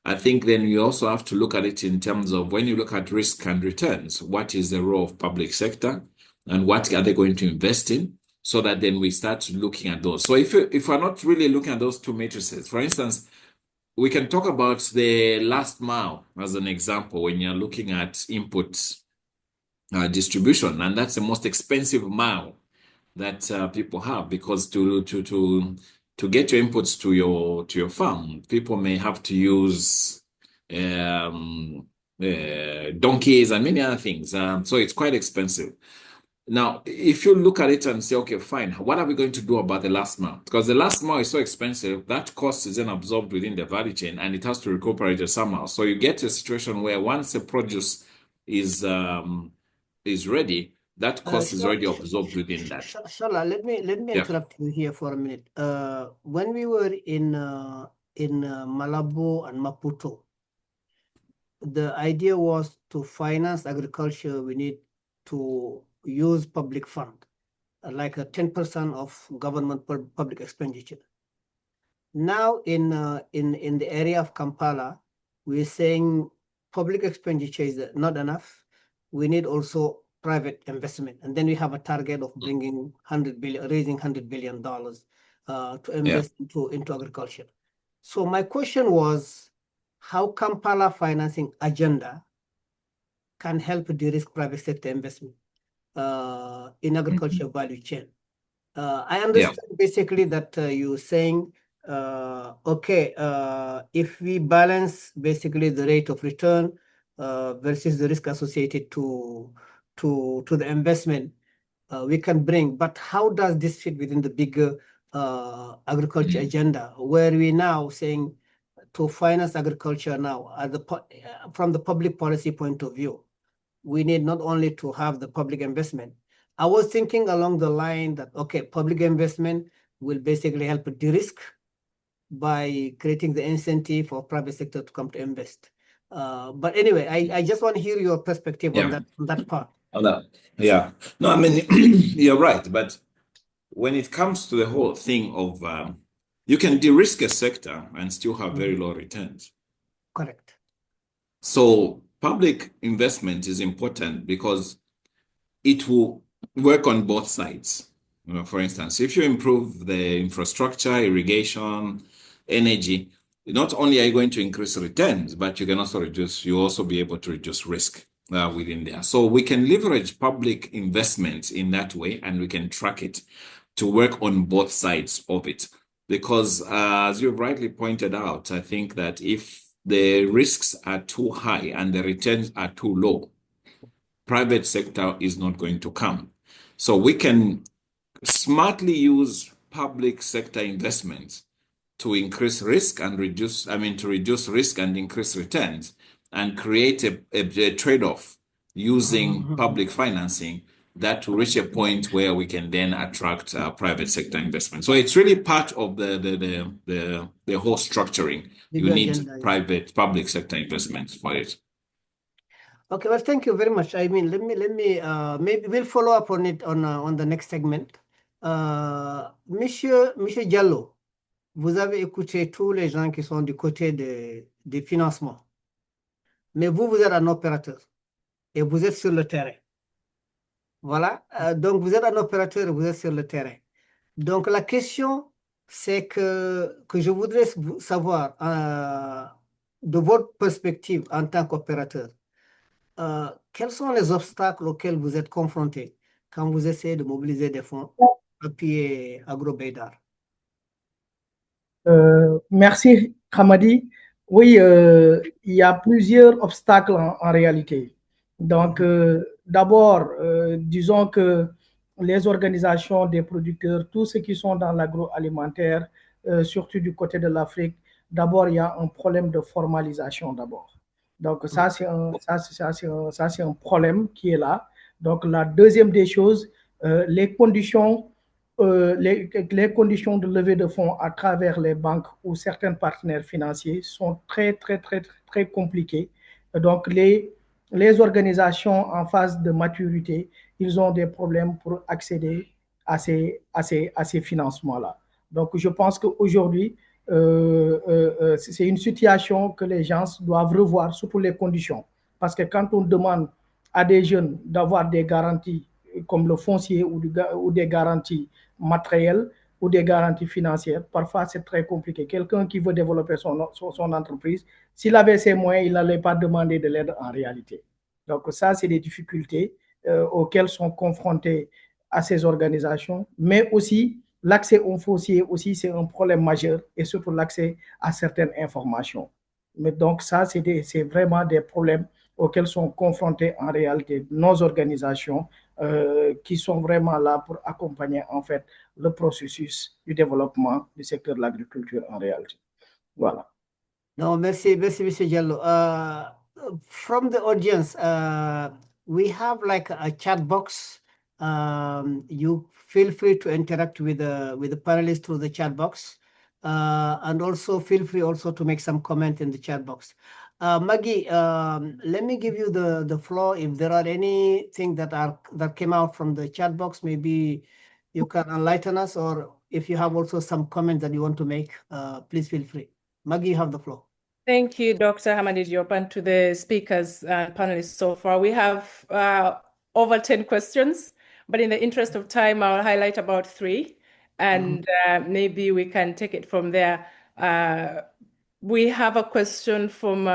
I think then you also have to look at it in terms of when you look at risk and returns, what is the role of public sector and what are they going to invest in? So that then we start looking at those. So if we're not really looking at those two matrices, for instance, we can talk about the last mile as an example when you're looking at input distribution, and that's the most expensive mile that people have because to get your inputs to your farm, people may have to use donkeys and many other things. So it's quite expensive. Now, if you look at it and say, okay, fine, what are we going to do about the last mile? Because the last mile is so expensive, that cost is then absorbed within the value chain and it has to recuperate it somehow. So you get a situation where once the produce is ready, that cost is already absorbed within that. Shola, let me interrupt you here for a minute. When we were in Malabo and Maputo, the idea was to finance agriculture, we need to use public fund, like a 10% of government public expenditure. Now in the area of Kampala, we're saying public expenditure is not enough. We need also private investment. And then we have a target of bringing raising $100 billion to invest into agriculture. So my question was, how Kampala financing agenda can help de-risk private sector investment in agriculture value chain? I understand basically that you're saying, okay, if we balance basically the rate of return versus the risk associated to the investment we can bring. But how does this fit within the bigger agriculture agenda, where we now saying to finance agriculture now from the public policy point of view, we need not only to have the public investment. I was thinking along the line that, okay, public investment will basically help de-risk by creating the incentive for private sector to come to invest. But anyway, I just want to hear your perspective on that part. Yeah. No, I mean, you're right. But when it comes to the whole thing of you can de-risk a sector and still have very low returns. Correct. So public investment is important because it will work on both sides. For instance, if you improve the infrastructure, irrigation, energy, not only are you going to increase returns, but you can also be able to reduce risk within there. So we can leverage public investments in that way, and we can track it to work on both sides of it. Because as you've rightly pointed out, I think that if the risks are too high and the returns are too low, private sector is not going to come. So we can smartly use public sector investments to increase risk and reduce risk and increase returns, and create a trade-off using public financing that will reach a point where we can then attract private sector investment. So it's really part of the whole structuring. You need public sector investments for it. Okay, well, thank you very much. I mean, let me maybe we'll follow up on it on the next segment. Monsieur Diallo, vous avez écouté tous les gens qui sont du côté des financements. Mais vous êtes un opérateur et vous êtes sur le terrain. Voilà, donc vous êtes un opérateur et vous êtes sur le terrain. Donc la question, c'est que je voudrais savoir, de votre perspective en tant qu'opérateur, quels sont les obstacles auxquels vous êtes confrontés quand vous essayez de mobiliser des fonds pour appuyer Agro-Beydaare? Merci, Hamadi. Oui, il y a plusieurs obstacles en réalité. Donc, d'abord, disons que les organisations des producteurs, tous ceux qui sont dans l'agroalimentaire, surtout du côté de l'Afrique, d'abord, il y a un problème de formalisation d'abord. Donc, ça, c'est un problème qui est là. Donc, la deuxième des choses, les conditions de levée de fonds à travers les banques ou certains partenaires financiers sont très compliqués. Donc, les organisations en phase de maturité, ils ont des problèmes pour accéder à ces financements-là. Donc, je pense qu'aujourd'hui, c'est une situation que les gens doivent revoir, surtout les conditions. Parce que quand on demande à des jeunes d'avoir des garanties comme le foncier ou des garanties matérielles ou des garanties financières, parfois c'est très compliqué. Quelqu'un qui veut développer son entreprise, s'il avait ses moyens, il n'allait pas demander de l'aide en réalité. Donc ça, c'est des difficultés auxquelles sont confrontées à ces organisations, mais aussi l'accès au foncier aussi, c'est un problème majeur, et surtout l'accès à certaines informations. Mais donc ça, c'est vraiment des problèmes auxquels sont confrontés en réalité nos organisations qui sont vraiment là pour accompagner en fait le processus du développement du secteur de l'agriculture en réalité. Voilà. No, merci, Mr. Diallo. From the audience, we have like a chat box. You feel free to interact with the panelists through the chat box, and also feel free also to make some comment in the chat box. Maggie, let me give you the floor. If there are anything that came out from the chat box, maybe you can enlighten us, or if you have also some comments that you want to make, please feel free. Maggie, you have the floor. Thank you, Dr. Hamadi Diop, and to the speakers and panelists so far. We have over 10 questions, but in the interest of time, I'll highlight about 3, and maybe we can take it from there. We have a question from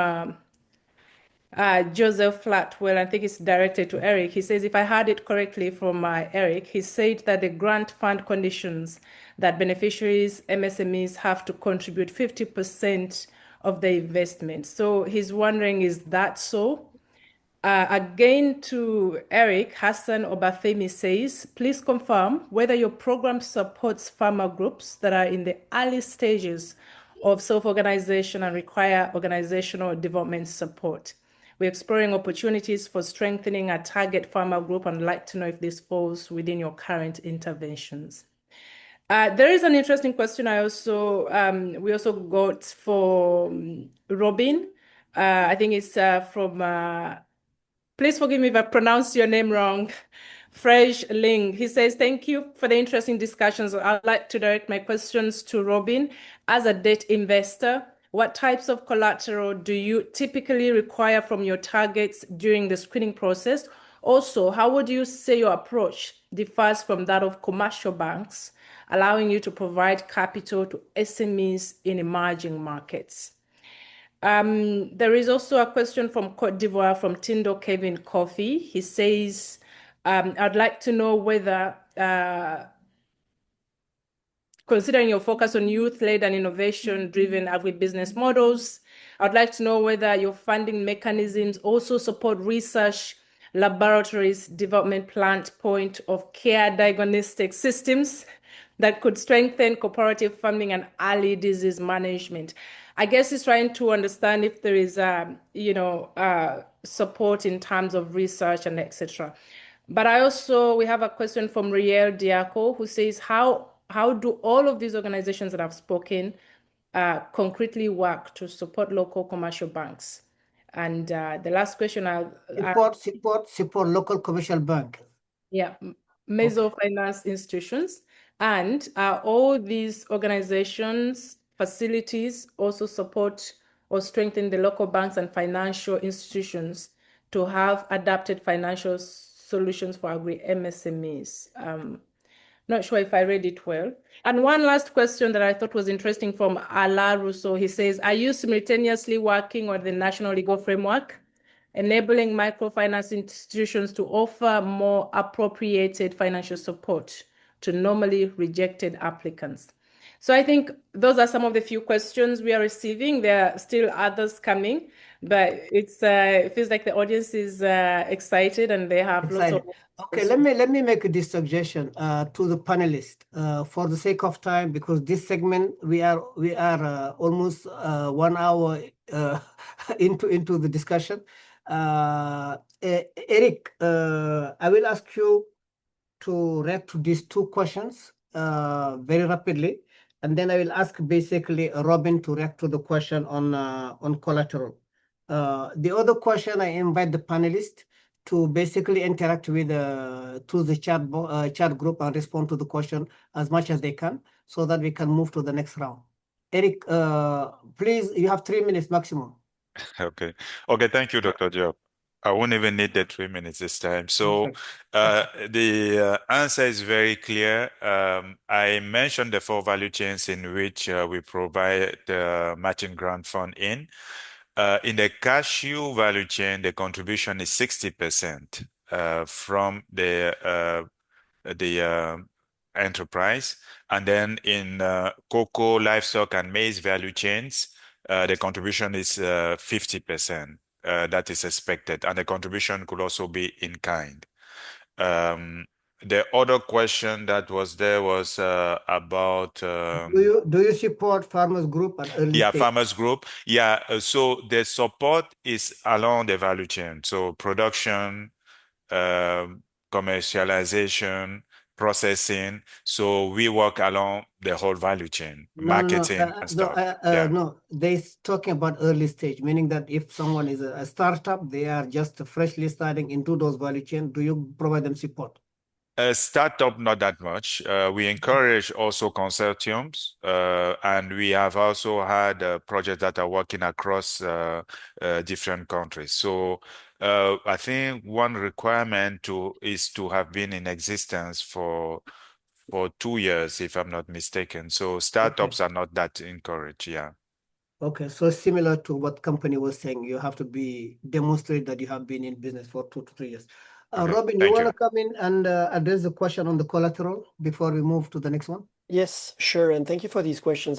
Joseph Flatwell. I think it's directed to Eric. He says, if I heard it correctly from Eric, he said that the grant fund conditions that beneficiaries, MSMEs, have to contribute 50% of the investment. So he's wondering, is that so? Again to Eric, Hassan Obafemi says, please confirm whether your program supports farmer groups that are in the early stages of self-organization and require organizational development support. We're exploring opportunities for strengthening a target farmer group and would like to know if this falls within your current interventions. There is an interesting question we also got for Robin. I think it's from... Please forgive me if I pronounce your name wrong. Fresh Ling. He says, thank you for the interesting discussions. I'd like to direct my questions to Robin. As a debt investor, what types of collateral do you typically require from your targets during the screening process? Also, how would you say your approach differs from that of commercial banks, allowing you to provide capital to SMEs in emerging markets? There is also a question from Cote d'Ivoire from Tindo Kevin Coffey. He says, I'd like to know whether, considering your focus on youth-led and innovation-driven agribusiness models, I'd like to know whether your funding mechanisms also support research, laboratories, development plant point of care diagnostic systems that could strengthen cooperative farming and early disease management. I guess he's trying to understand if there is, support in terms of research and etc. But we have a question from Riel Diaco who says, how do all of these organizations that I've spoken concretely work to support local commercial banks? And the last question support local commercial bank. Yeah, mesofinance institutions. And all these organizations, facilities also support or strengthen the local banks and financial institutions to have adapted financial solutions for agri-MSMEs. Not sure if I read it well. And one last question that I thought was interesting from Ala Rousseau. He says, are you simultaneously working on the National Legal Framework, enabling microfinance institutions to offer more appropriated financial support to normally rejected applicants? So I think those are some of the few questions we are receiving. There are still others coming, but it feels like the audience is excited and they have lots of... Okay, let me make this suggestion to the panelists for the sake of time, because this segment we are almost 1 hour into the discussion. Eric, I will ask you to react to these 2 questions very rapidly, and then I will ask basically Robin to react to the question on collateral. The other question, I invite the panelists to basically interact with through the chat group and respond to the question as much as they can, so that we can move to the next round. Eric, please, you have 3 minutes maximum. Okay. Thank you, Dr. Diop. I won't even need the 3 minutes this time. So the answer is very clear. I mentioned the 4 value chains in which we provide the matching grant fund in. In the cashew value chain, the contribution is 60% from the enterprise. And then in cocoa, livestock, and maize value chains, the contribution is 50%. That is expected, and the contribution could also be in kind. The other question that was there was about... do you support farmers group at early stage? Farmers group. So the support is along the value chain. So production, commercialization, processing. So we work along the whole value chain, marketing and stuff. No, they're talking about early stage, meaning that if someone is a startup, they are just freshly starting into those value chain. Do you provide them support? Startup, not that much. We encourage also consortiums, and we have also had projects that are working across different countries. So I think one requirement is to have been in existence for 2 years, if I'm not mistaken. So startups are not that encouraged. Okay, so similar to what Kampani was saying, you have to demonstrate that you have been in business for 2 to 3 years. Robin, you want to come in and address the question on the collateral before we move to the next one? Yes, sure. And thank you for these questions.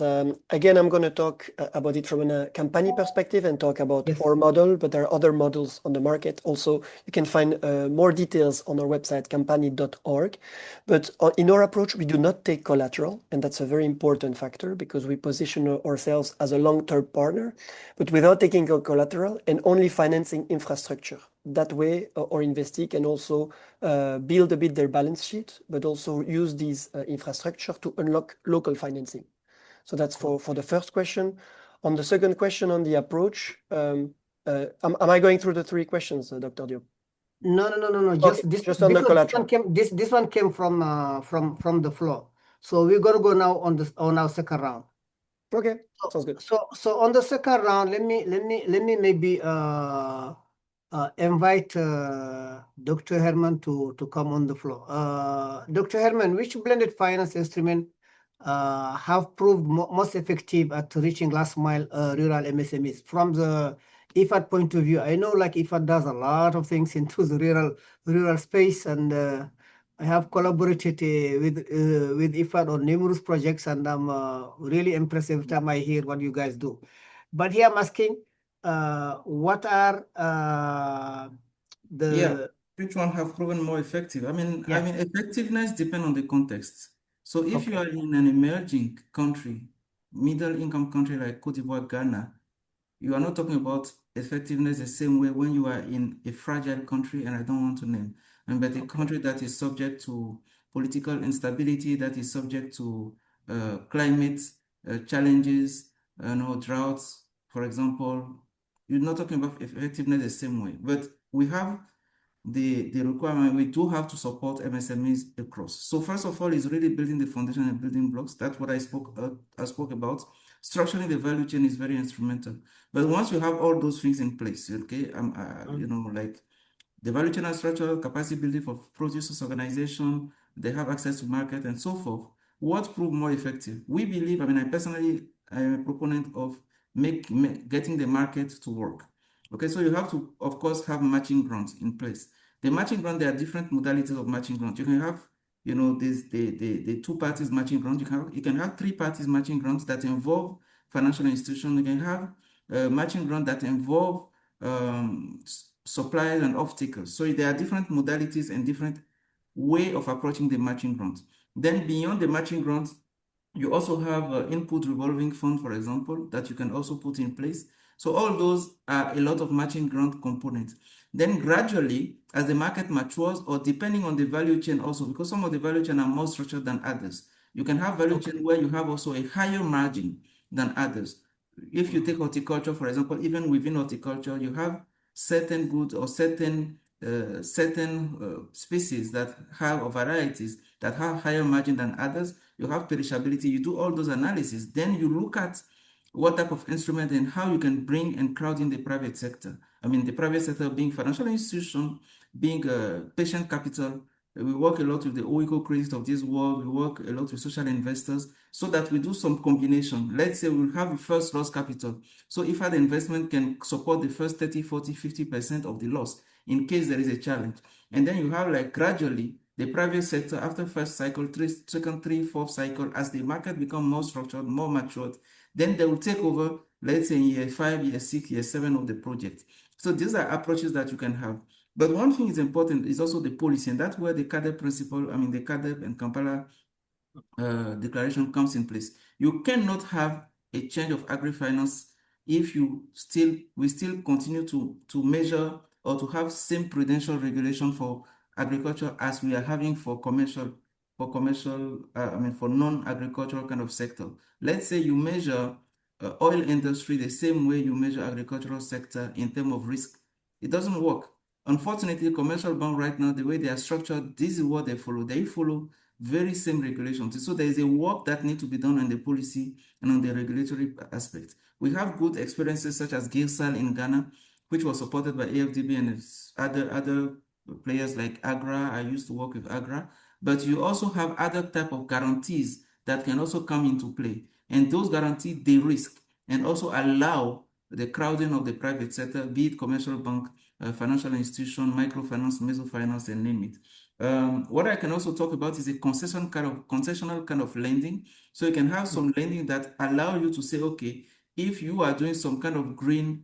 Again, I'm going to talk about it from a Kampani perspective and talk about our model, but there are other models on the market. Also, you can find more details on our website, kampani.org. But in our approach, we do not take collateral. And that's a very important factor because we position ourselves as a long-term partner, but without taking collateral and only financing infrastructure. That way, our investee can also build a bit their balance sheet, but also use these infrastructure to unlock local financing. So that's for the first question. On the second question on the approach, am I going through the three questions, Dr. Diop? No. Just on the collateral. This one came from the floor. So we're gonna go now on our second round. Okay, sounds good. So on the second round, let me maybe invite Dr. Herman to come on the floor. Dr. Herman, which blended finance instrument have proved most effective at reaching last mile rural MSMEs from the IFAD point of view? I know like IFAD does a lot of things into the rural space, and I have collaborated with IFAD on numerous projects, and I'm really impressed every time I hear what you guys do. But here I'm asking, what are which one have proven more effective? I mean, effectiveness depends on the context. So if you are in an emerging country, middle income country like Cote d'Ivoire, Ghana, you are not talking about effectiveness the same way when you are in a fragile country, and I don't want to name, but a country that is subject to political instability, that is subject to climate challenges, droughts, for example. You're not talking about effectiveness the same way, but we have the requirement. We do have to support MSMEs across. So first of all, is really building the foundation and building blocks. That's what I spoke about. Structuring the value chain is very instrumental. But once you have all those things in place, okay, like the value chain and structure, capacity building for producers organization, they have access to market and so forth. What proved more effective? We believe, I personally, I am a proponent of getting the market to work. Okay, so you have to, of course, have matching grants in place. The matching grant, there are different modalities of matching grant. You can have, the two parties matching grant. You can have three parties matching grants that involve financial institutions. You can have matching grant that involve suppliers and off-takers. So there are different modalities and different way of approaching the matching grant. Then beyond the matching grant, you also have input revolving fund, for example, that you can also put in place. So all those are a lot of matching grant components. Then gradually, as the market matures, or depending on the value chain also, because some of the value chain are more structured than others, you can have value chain where you have also a higher margin than others. If you take horticulture, for example, even within horticulture, you have certain goods or certain species that have, or varieties that have higher margin than others. You have perishability. You do all those analyses. Then you look at what type of instrument and how you can bring and crowd in the private sector. The private sector being financial institution, being patient capital. We work a lot with the OECO credit of this world. We work a lot with social investors so that we do some combination. Let's say we'll have the first loss capital. So if the investment can support the first 30, 40, 50% of the loss in case there is a challenge. And then you have like gradually the private sector after first cycle, second, three, fourth cycle, as the market become more structured, more matured, then they will take over, let's say in year 5, year 6, year 7 of the project. So these are approaches that you can have. But one thing is important is also the policy, and that's where the CADEP principle, the CADEP and Kampala declaration comes in place. You cannot have a change of agri-finance if we still continue to measure or to have same prudential regulation for agriculture as we are having for commercial, for non-agricultural kind of sector. Let's say you measure oil industry the same way you measure agricultural sector in terms of risk. It doesn't work. Unfortunately, commercial bank right now, the way they are structured, this is what they follow. They follow very same regulations. So there is a work that needs to be done on the policy and on the regulatory aspect. We have good experiences such as GIRSAL in Ghana, which was supported by AFDB and other players like Agra. I used to work with Agra. But you also have other type of guarantees that can also come into play. And those guarantees de-risk and also allow the crowding of the private sector, be it commercial bank, financial institution, microfinance, mesofinance, and name it. What I can also talk about is a concessional kind of lending. So you can have some lending that allow you to say, okay, if you are doing some kind of green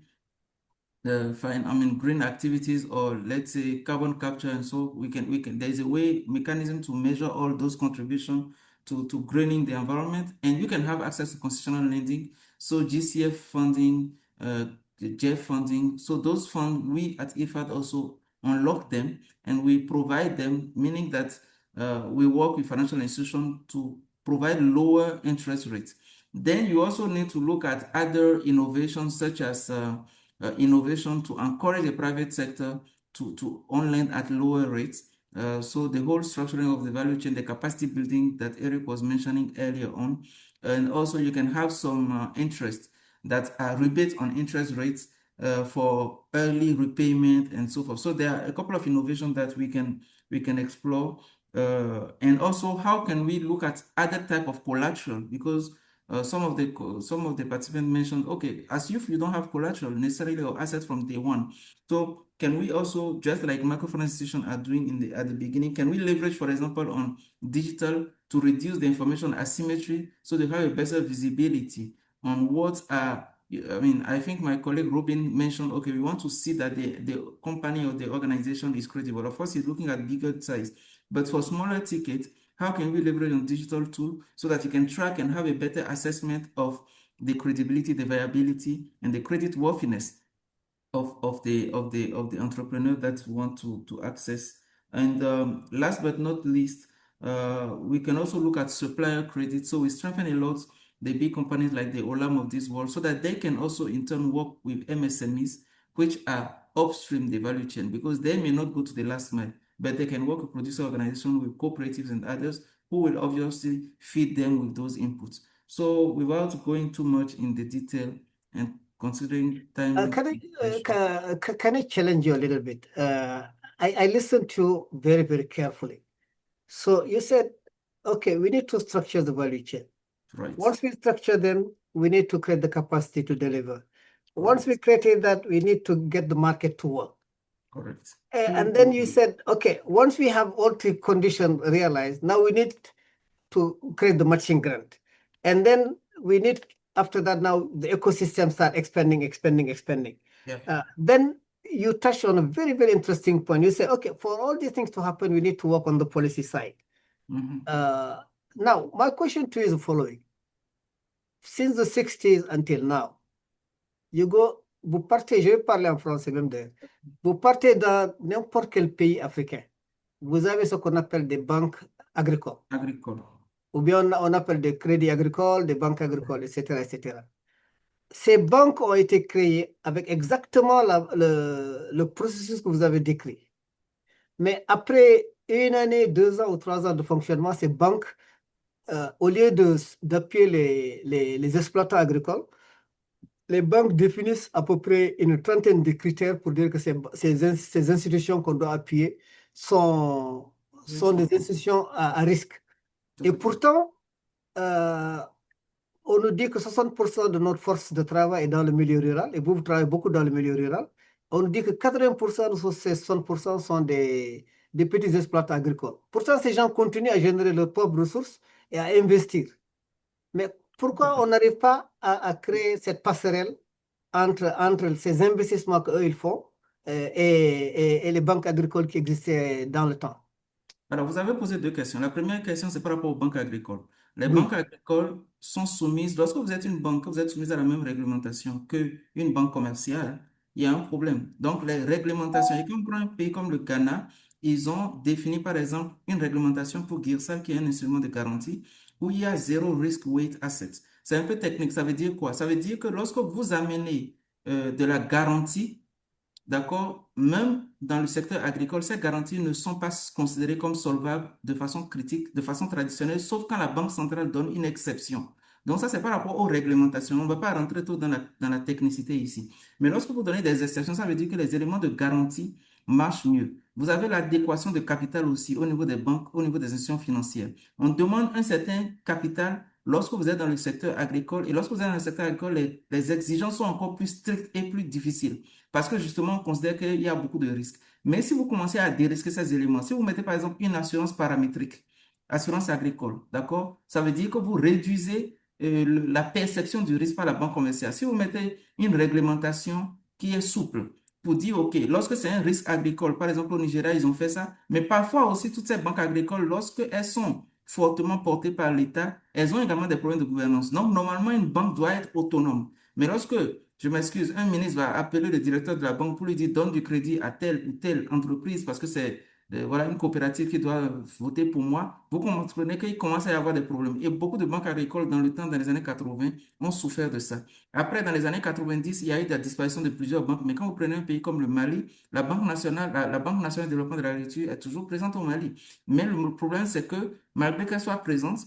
green activities, or let's say carbon capture, and so there's a mechanism to measure all those contributions to greening the environment, and you can have access to concessional lending, so GCF funding, the JEF funding. So those funds, we at IFAD also unlock them and we provide them, meaning that we work with financial institutions to provide lower interest rates. Then you also need to look at other innovations, such as innovation to encourage the private sector to on-lend at lower rates. So the whole structuring of the value chain, the capacity building that Eric was mentioning earlier on. And also you can have some interest that are rebates on interest rates for early repayment and so forth. So there are a couple of innovations that we can explore. And also, how can we look at other type of collateral? Because some of the participants mentioned, okay, as if you don't have collateral necessarily or assets from day one. So can we also, just like microfinance institutions are doing at the beginning, can we leverage, for example, on digital to reduce the information asymmetry, so they have a better visibility on what are, I think my colleague Robin mentioned, okay, we want to see that the company or the organization is credible. Of course, he's looking at bigger size, but for smaller tickets, how can we leverage on digital tool so that you can track and have a better assessment of the credibility, the viability, and the credit worthiness of the entrepreneur that we want to access. And last but not least, we can also look at supplier credit. So we strengthen a lot the big companies like the Olam of this world, so that they can also in turn work with MSMEs, which are upstream the value chain, because they may not go to the last mile, but they can work with producer organizations, with cooperatives and others who will obviously feed them with those inputs. So without going too much in the detail and considering time. Can I challenge you a little bit? I listened to you very, very carefully. So you said, okay, we need to structure the value chain. Right. Once we structure them, we need to create the capacity to deliver. Once we created that, we need to get the market to work. Correct. And then you said, okay, once we have all three conditions realized, now we need to create the matching grant. And then we need, after that, now the ecosystem start expanding. Yeah. Then you touched on a very, very interesting point. You say, okay, for all these things to happen, we need to work on the policy side. Now, my question to you is the following. Since the 60s until now, vous partez, je vais parler en français même d'ailleurs, vous partez dans n'importe quel pays africain, vous avez ce qu'on appelle des banques agricoles. Ou bien on appelle des crédits agricoles, des banques agricoles, etc., etc. Ces banques ont été créées avec exactement le processus que vous avez décrit. Mais après 1 année, 2 ans ou 3 ans de fonctionnement, ces banques, au lieu d'appuyer les exploitants agricoles, les banques définissent à peu près une trentaine de critères pour dire que ces institutions qu'on doit appuyer sont des institutions à risque. Et pourtant, on nous dit que 60% de notre force de travail est dans le milieu rural, et vous travaillez beaucoup dans le milieu rural. On nous dit que 80% de ces 60% sont des petits exploitants agricoles. Pourtant, ces gens continuent à générer leurs propres ressources et à investir. Mais pourquoi on n'arrive pas à créer cette passerelle entre ces investissements qu'eux ils font et les banques agricoles qui existaient dans le temps? Alors, vous avez posé 2 questions. La première question, c'est par rapport aux banques agricoles. Les banques agricoles sont soumises, lorsque vous êtes une banque, vous êtes soumise à la même réglementation qu'une banque commerciale, il y a un problème. Donc, les réglementations, et comme pour un pays comme le Ghana, ils ont défini, par exemple, une réglementation pour GIRSA, qui est un instrument de garantie, où il y a zéro risk weight asset. C'est un peu technique. Ça veut dire quoi? Ça veut dire que lorsque vous amenez de la garantie, d'accord, même dans le secteur agricole, ces garanties ne sont pas considérées comme solvables de façon critique, de façon traditionnelle, sauf quand la Banque centrale donne une exception. Donc ça, c'est par rapport aux réglementations. On ne va pas rentrer trop dans la technicité ici. Mais lorsque vous donnez des exceptions, ça veut dire que les éléments de garantie marchent mieux. Vous avez l'adéquation de capital aussi au niveau des banques, au niveau des institutions financières. On demande un certain capital lorsque vous êtes dans le secteur agricole. Et lorsque vous êtes dans le secteur agricole, les exigences sont encore plus strictes et plus difficiles. Parce que justement, on considère qu'il y a beaucoup de risques. Mais si vous commencez à dérisquer ces éléments, si vous mettez par exemple une assurance paramétrique, assurance agricole, d'accord? Ça veut dire que vous réduisez la perception du risque par la banque commerciale. Si vous mettez une réglementation qui est souple pour dire, OK, lorsque c'est un risque agricole, par exemple au Nigeria, ils ont fait ça, mais parfois aussi toutes ces banques agricoles, lorsque elles sont fortement portées par l'État, elles ont également des problèmes de gouvernance. Donc, normalement, une banque doit être autonome. Mais lorsque, je m'excuse, un ministre va appeler le directeur de la banque pour lui dire, donne du crédit à telle ou telle entreprise parce que c'est voilà une coopérative qui doit voter pour moi, vous comprenez qu'il commence à y avoir des problèmes. Et beaucoup de banques agricoles dans le temps, dans les années 80, ont souffert de ça. Après, dans les années 90, il y a eu la disparition de plusieurs banques. Mais quand vous prenez un pays comme le Mali, la Banque nationale, la Banque nationale de développement de l'agriculture est toujours présente au Mali. Mais le problème, c'est que malgré qu'elle soit présente,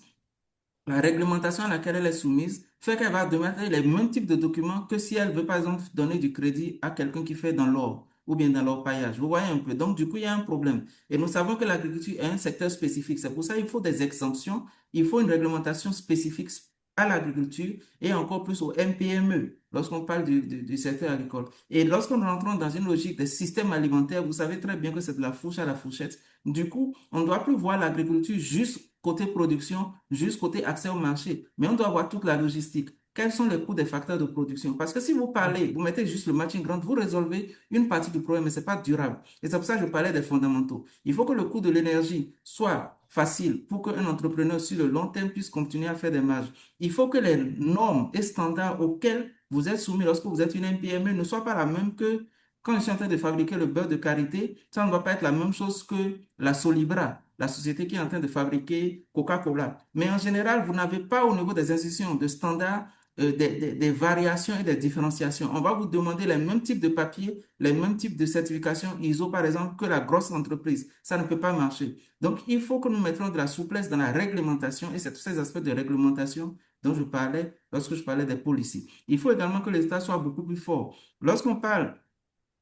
la réglementation à laquelle elle est soumise fait qu'elle va demander les mêmes types de documents que si elle veut, par exemple, donner du crédit à quelqu'un qui fait dans l'or ou bien dans l'orpaillage. Vous voyez un peu. Donc, du coup, il y a un problème. Et nous savons que l'agriculture est un secteur spécifique. C'est pour ça qu'il faut des exemptions. Il faut une réglementation spécifique à l'agriculture et encore plus au MPME lorsqu'on parle du secteur agricole. Et lorsque nous rentrons dans une logique des systèmes alimentaires, vous savez très bien que c'est de la fourche à la fourchette. Du coup, on ne doit plus voir l'agriculture juste côté production, juste côté accès au marché, mais on doit voir toute la logistique. Quels sont les coûts des facteurs de production? Parce que si vous parlez, vous mettez juste le matching grant, vous résolvez une partie du problème, mais ce n'est pas durable. Et c'est pour ça que je parlais des fondamentaux. Il faut que le coût de l'énergie soit facile pour qu'un entrepreneur sur le long terme puisse continuer à faire des marges. Il faut que les normes et standards auxquels vous êtes soumis lorsque vous êtes une PME ne soient pas la même que quand je suis en train de fabriquer le beurre de karité. Ça ne doit pas être la même chose que la Solibra, la société qui est en train de fabriquer Coca-Cola. Mais en général, vous n'avez pas au niveau des institutions de standards des variations et des différenciations. On va vous demander les mêmes types de papiers, les mêmes types de certifications ISO, par exemple, que la grosse entreprise. Ça ne peut pas marcher. Donc, il faut que nous mettions de la souplesse dans la réglementation et c'est tous ces aspects de réglementation dont je parlais lorsque je parlais des policies. Il faut également que l'État soit beaucoup plus fort. Lorsqu'on parle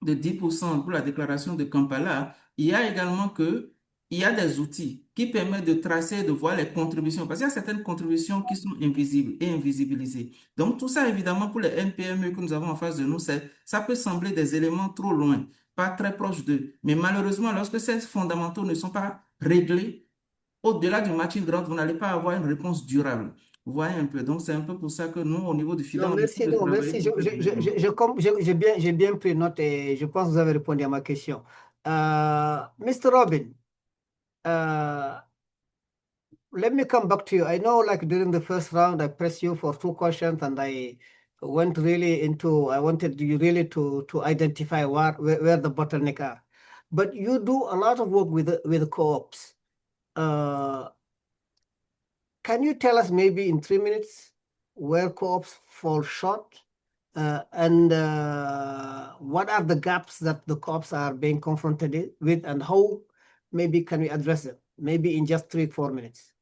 de 10% pour la déclaration de Kampala, il y a également il y a des outils qui permettent de tracer, de voir les contributions, parce qu'il y a certaines contributions qui sont invisibles et invisibilisées. Donc, tout ça, évidemment, pour les NPME que nous avons en face de nous, ça peut sembler des éléments trop loin, pas très proches d'eux. Mais malheureusement, lorsque ces fondamentaux ne sont pas réglés, au-delà du matching grant, vous n'allez pas avoir une réponse durable. Vous voyez un peu. Donc, c'est un peu pour ça que nous, au niveau du filet, Non, on essaie merci, de non, travailler merci. pour faire des éléments. J'ai bien pris note et je pense que vous avez répondu à ma question. Mr. Robin, let me come back to you. I know, like during the first round, I pressed you for 2 questions, and I went really into. I wanted you really to identify where the bottleneck are. But you do a lot of work with co-ops. Can you tell us maybe in 3 minutes where co-ops fall short, and what are the gaps that the co-ops are being confronted with, and how maybe can we address them? Maybe in just 3-4 minutes.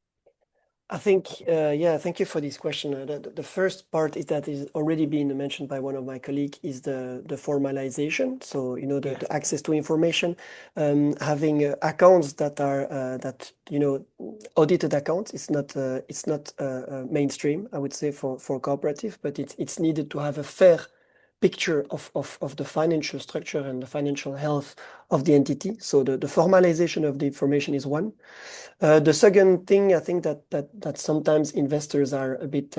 I think, yeah, thank you for this question. The first part is that is already been mentioned by one of my colleagues is the formalization. So, you know, the access to information, having accounts that are, audited accounts. It's not mainstream, I would say, for cooperative, but it's needed to have a fair picture of the financial structure and the financial health of the entity. So the formalization of the information is one. The second thing, I think that sometimes investors are a bit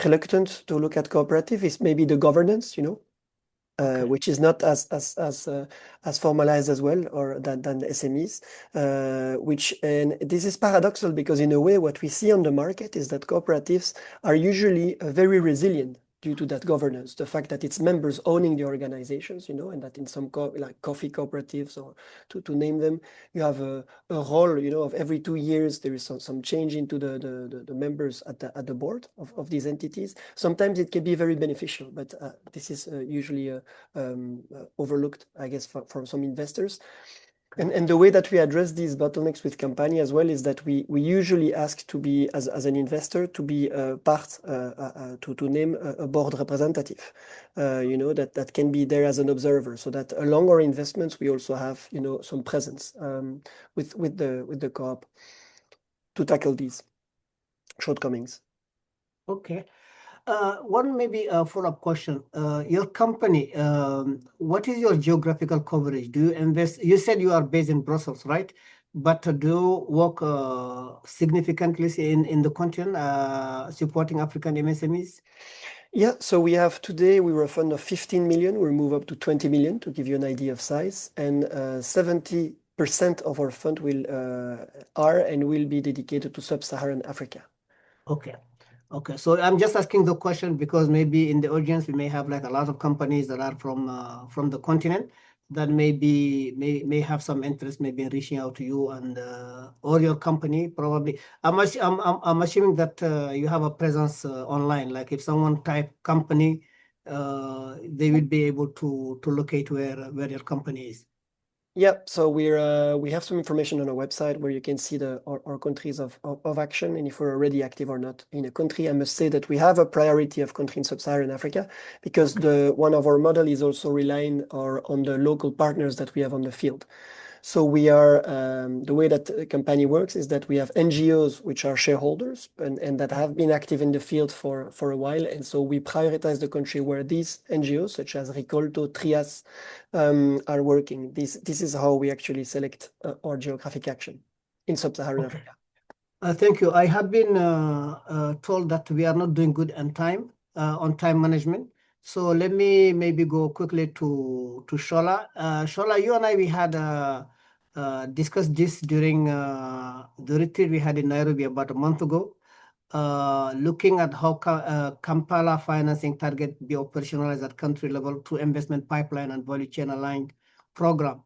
reluctant to look at cooperative is maybe the governance, which is not as formalized as well or than the SMEs. And this is paradoxical because in a way what we see on the market is that cooperatives are usually very resilient due to that governance, the fact that it's members owning the organizations, and that in some like coffee cooperatives or to name them, you have a role, of every 2 years there is some change into the members at the board of these entities. Sometimes it can be very beneficial, but this is usually overlooked, I guess, from some investors. And the way that we address these bottlenecks with Kampani as well is that we usually ask to be, as an investor, to be part, to name a board representative, that can be there as an observer, so that along our investments, we also have, some presence with the co-op to tackle these shortcomings. Okay. One maybe a follow-up question. Your company, what is your geographical coverage? Do you invest? You said you are based in Brussels, right? But do you work significantly in the continent, supporting African MSMEs? Yeah, so we have today, we were a fund of 15 million. We'll move up to 20 million to give you an idea of size. And 70% of our fund are and will be dedicated to sub-Saharan Africa. Okay. Okay, so I'm just asking the question because maybe in the audience we may have like a lot of companies that are from the continent that may have some interest maybe in reaching out to you and or your company probably. I'm assuming that you have a presence online. Like if someone type company, they will be able to locate where your company is. Yeah, so we have some information on our website where you can see our countries of action and if we're already active or not in a country. I must say that we have a priority of country in sub-Saharan Africa because one of our model is also relying on the local partners that we have on the field. So we are the way that Kampani works is that we have NGOs which are shareholders and that have been active in the field for a while, and so we prioritize the country where these NGOs such as Ricolto, Trias are working. This is how we actually select our geographic action in sub-Saharan Africa. Thank you. I have been told that we are not doing good on time management. So let me maybe go quickly to Shola. Shola, you and I, we had discussed this during the retreat we had in Nairobi about a month ago, looking at how Kampala financing target be operationalized at country level through investment pipeline and value chain aligned program.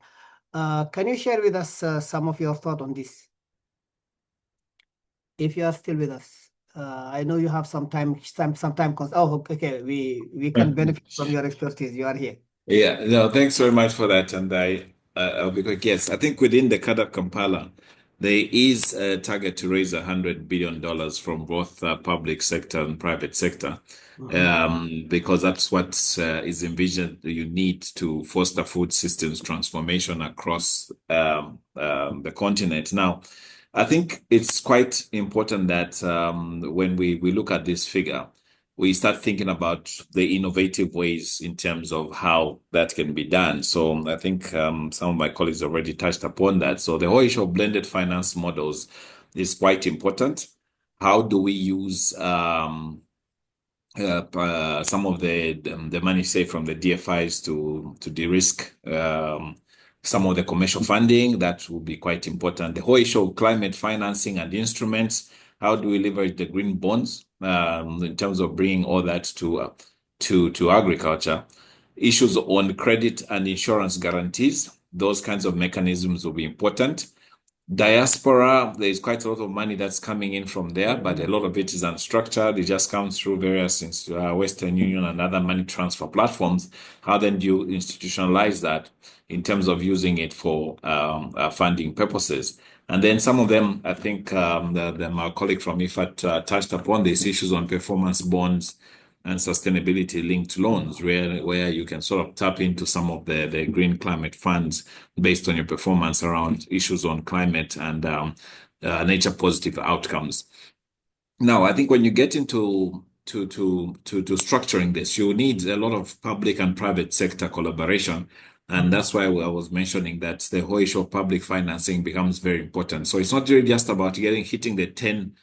Can you share with us some of your thoughts on this? If you are still with us. I know you have some time. Oh, okay. We can benefit from your expertise. You are here. Yeah, no, thanks very much for that. And I'll be quick. Yes, I think within the CADAP Kampala, there is a target to raise $100 billion from both public sector and private sector, because that's what is envisioned you need to foster food systems transformation across the continent. Now, I think it's quite important that when we look at this figure, we start thinking about the innovative ways in terms of how that can be done. So I think some of my colleagues already touched upon that. So the whole issue of blended finance models is quite important. How do we use some of the money, say, from the DFIs to de-risk some of the commercial funding? That will be quite important. The whole issue of climate financing and instruments. How do we leverage the green bonds in terms of bringing all that to agriculture? Issues on credit and insurance guarantees. Those kinds of mechanisms will be important. Diaspora, there is quite a lot of money that's coming in from there, but a lot of it is unstructured. It just comes through various Western Union and other money transfer platforms. How then do you institutionalize that in terms of using it for funding purposes? And then some of them, I think my colleague from IFAD touched upon these issues on performance bonds and sustainability linked loans, where you can sort of tap into some of the green climate funds based on your performance around issues on climate and nature positive outcomes. Now, I think when you get into structuring this, you need a lot of public and private sector collaboration. And that's why I was mentioning that the whole issue of public financing becomes very important. So it's not really just about hitting the 10%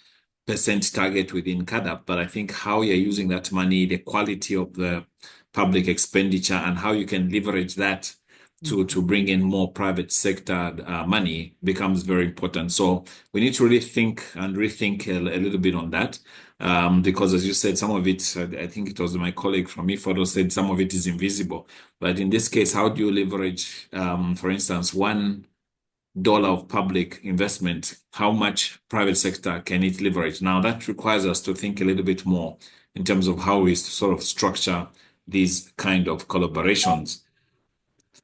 target within CADAP, but I think how you're using that money, the quality of the public expenditure, and how you can leverage that to bring in more private sector money becomes very important. So we need to really think and rethink a little bit on that, because as you said, some of it, I think it was my colleague from IFAD said, some of it is invisible. But in this case, how do you leverage, for instance, $1 of public investment, how much private sector can it leverage? Now, that requires us to think a little bit more in terms of how we sort of structure these kind of collaborations.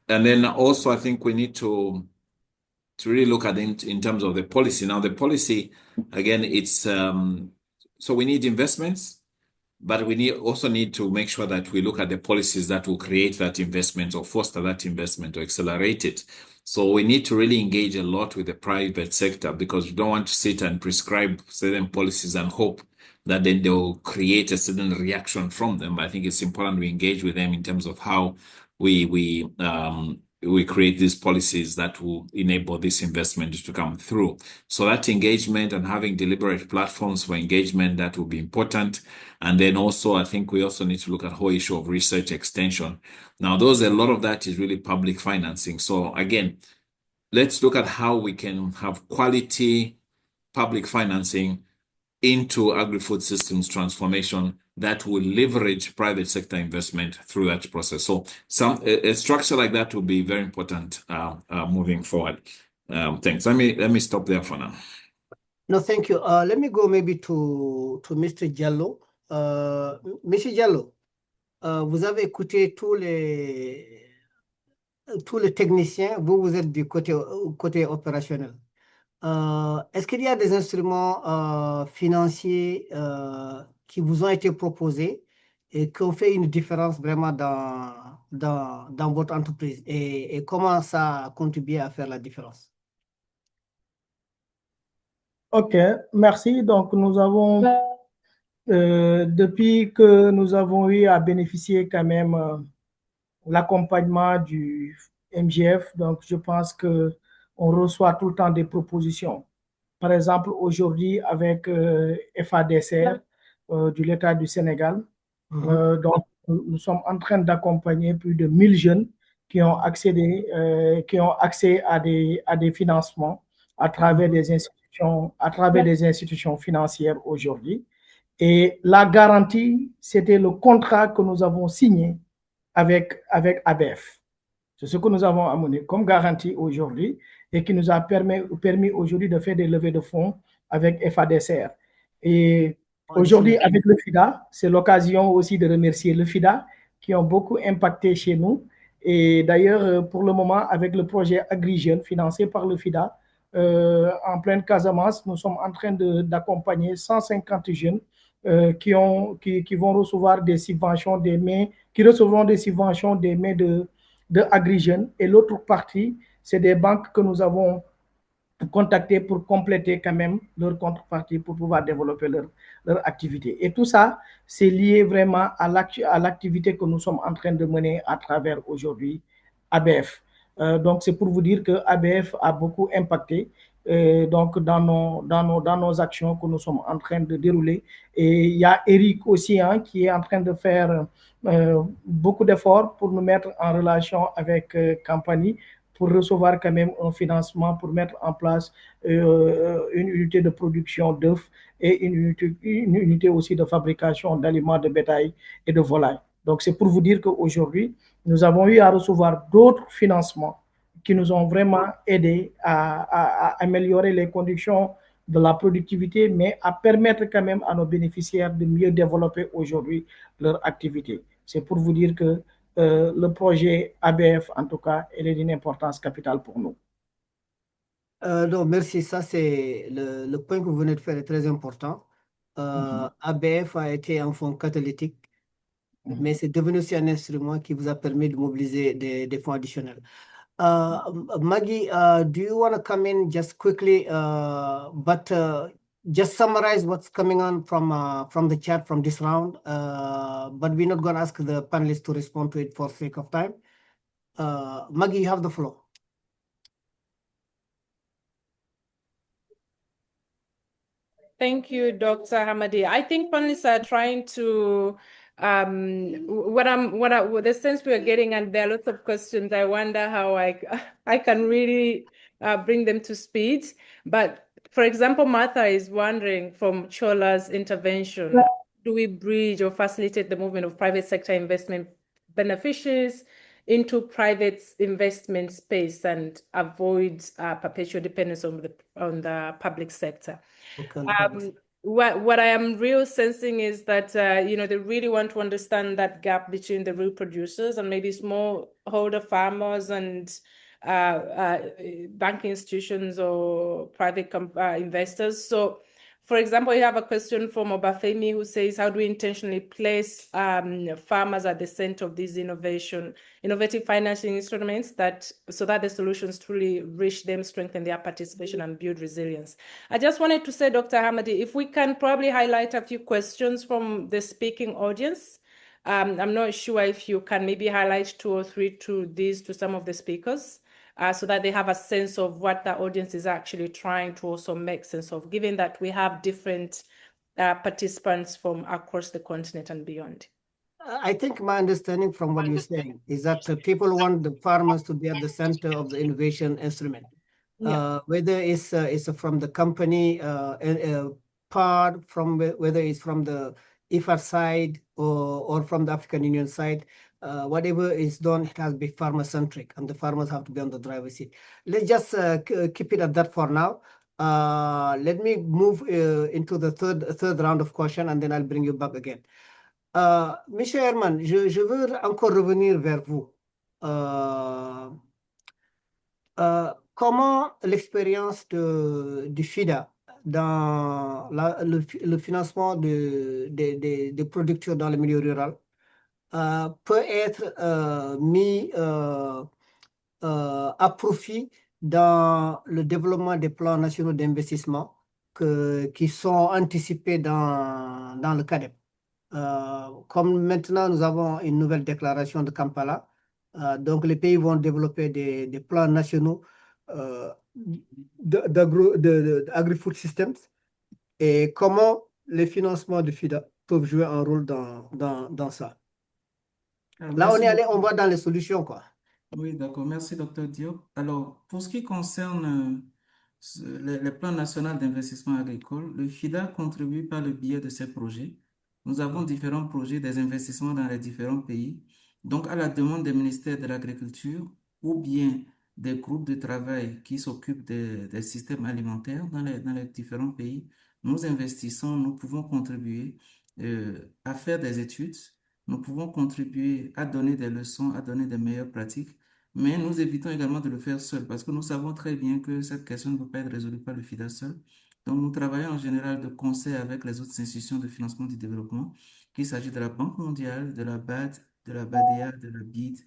And then also, I think we need to really look at it in terms of the policy. Now, the policy, again, it's so we need investments, but we also need to make sure that we look at the policies that will create that investment or foster that investment or accelerate it. So we need to really engage a lot with the private sector, because we don't want to sit and prescribe certain policies and hope that then they'll create a certain reaction from them. But I think it's important we engage with them in terms of how we create these policies that will enable this investment to come through. So that engagement and having deliberate platforms for engagement, that will be important. And then also, I think we also need to look at the whole issue of research extension. Now, a lot of that is really public financing. So again, let's look at how we can have quality public financing into agri-food systems transformation that will leverage private sector investment through that process. So a structure like that will be very important moving forward. Thanks. Let me stop there for now. No, thank you. Let me go maybe to Mr. Diallo. Monsieur Diallo, vous avez écouté tous les techniciens, vous êtes du côté opérationnel. Est-ce qu'il y a des instruments financiers qui vous ont été proposés et qui ont fait une différence vraiment dans votre entreprise et comment ça a contribué à faire la différence? Ok, merci. Donc, nous avons, depuis que nous avons eu à bénéficier quand même l'accompagnement du MGF, donc je pense qu'on reçoit tout le temps des propositions. Par exemple, aujourd'hui, avec FADCR de l'État du Sénégal, donc, nous sommes en train d'accompagner plus de 1000 jeunes qui ont accès à des financements à travers des institutions financières aujourd'hui. Et la garantie, c'était le contrat que nous avons signé avec ABF. C'est ce que nous avons amené comme garantie aujourd'hui et qui nous a permis aujourd'hui de faire des levées de fonds avec FADCR. Et aujourd'hui, avec le FIDA, c'est l'occasion aussi de remercier le FIDA qui ont beaucoup impacté chez nous. Et d'ailleurs, pour le moment, avec le projet Agri-Jeunes financé par le FIDA, en pleine Casamance, nous sommes en train d'accompagner 150 jeunes qui vont recevoir des subventions qui recevront des subventions des mains de Agri-Jeunes. Et l'autre partie, c'est des banques que nous avons contactées pour compléter quand même leur contrepartie pour pouvoir développer leur activité. Et tout ça, c'est lié vraiment à l'activité que nous sommes en train de mener à travers aujourd'hui ABF. Donc, c'est pour vous dire que ABF a beaucoup impacté donc dans nos actions que nous sommes en train de dérouler. Et il y a Eric aussi qui est en train de faire beaucoup d'efforts pour nous mettre en relation avec Kampani pour recevoir quand même un financement pour mettre en place une unité de production d'œufs et une unité aussi de fabrication d'aliments de bétail et de volailles. Donc, c'est pour vous dire qu'aujourd'hui, nous avons eu à recevoir d'autres financements qui nous ont vraiment aidés à améliorer les conditions de la productivité, mais à permettre quand même à nos bénéficiaires de mieux développer aujourd'hui leur activité. C'est pour vous dire que le projet ABF, en tout cas, il est d'une importance capitale pour nous. Non, merci. Ça, c'est le point que vous venez de faire est très important. ABF a été un fonds catalytique, mais c'est devenu aussi un instrument qui vous a permis de mobiliser des fonds additionnels. Maggie, do you want to come in just quickly, but just summarize what's coming on from the chat from this round, but we're not going to ask the panelists to respond to it for sake of time. Maggie, you have the floor. Thank you, Dr. Hamadi. I think panelists are trying to the sense we are getting, and there are lots of questions. I wonder how I can really bring them to speed. But for example, Martha is wondering from Chola's intervention, do we bridge or facilitate the movement of private sector investment beneficiaries into private investment space and avoid perpetual dependence on the public sector? Okay. What I am real sensing is that, they really want to understand that gap between the real producers and maybe smallholder farmers and banking institutions or private investors. So For example, we have a question from Obafemi who says, how do we intentionally place farmers at the center of these innovative financing instruments so that the solutions truly reach them, strengthen their participation and build resilience? I just wanted to say, Dr. Hamadi, if we can probably highlight a few questions from the speaking audience. I'm not sure if you can maybe highlight 2 or 3 to some of the speakers. So that they have a sense of what the audience is actually trying to also make sense of, given that we have different participants from across the continent and beyond. I think my understanding from what you're saying is that people want the farmers to be at the center of the innovation instrument. Yeah. Whether it's from the company part, whether it's from the IFAD side or from the African Union side, whatever is done, it has to be farmer-centric, and the farmers have to be on the driver's seat. Let's just keep it at that for now. Let me move into the third round of question, and then I'll bring you back again. Monsieur Herman, je veux encore revenir vers vous. Comment l'expérience du FIDA dans le financement des producteurs dans le milieu rural peut être mis à profit dans le développement des plans nationaux d'investissement qui sont anticipés dans le CADEP. Comme maintenant nous avons une nouvelle déclaration de Kampala, donc les pays vont développer des plans nationaux d'agri-food systems, et comment les financements de FIDA peuvent jouer un rôle dans ça. Là, on va dans les solutions, quoi. Oui, d'accord. Merci, Dr. Diop. Alors, pour ce qui concerne les plans nationaux d'investissement agricole, le FIDA contribue par le biais de ces projets. Nous avons différents projets, des investissements dans les différents pays. Donc, à la demande des ministères de l'Agriculture ou bien des groupes de travail qui s'occupent des systèmes alimentaires dans les différents pays, nous investissons, nous pouvons contribuer à faire des études, nous pouvons contribuer à donner des leçons, à donner des meilleures pratiques, mais nous évitons également de le faire seul parce que nous savons très bien que cette question ne peut pas être résolue par le FIDA seul. Donc, nous travaillons en général de concert avec les autres institutions de financement du développement, qu'il s'agit de la Banque mondiale, de la BAD, de la BADEA, de la BID,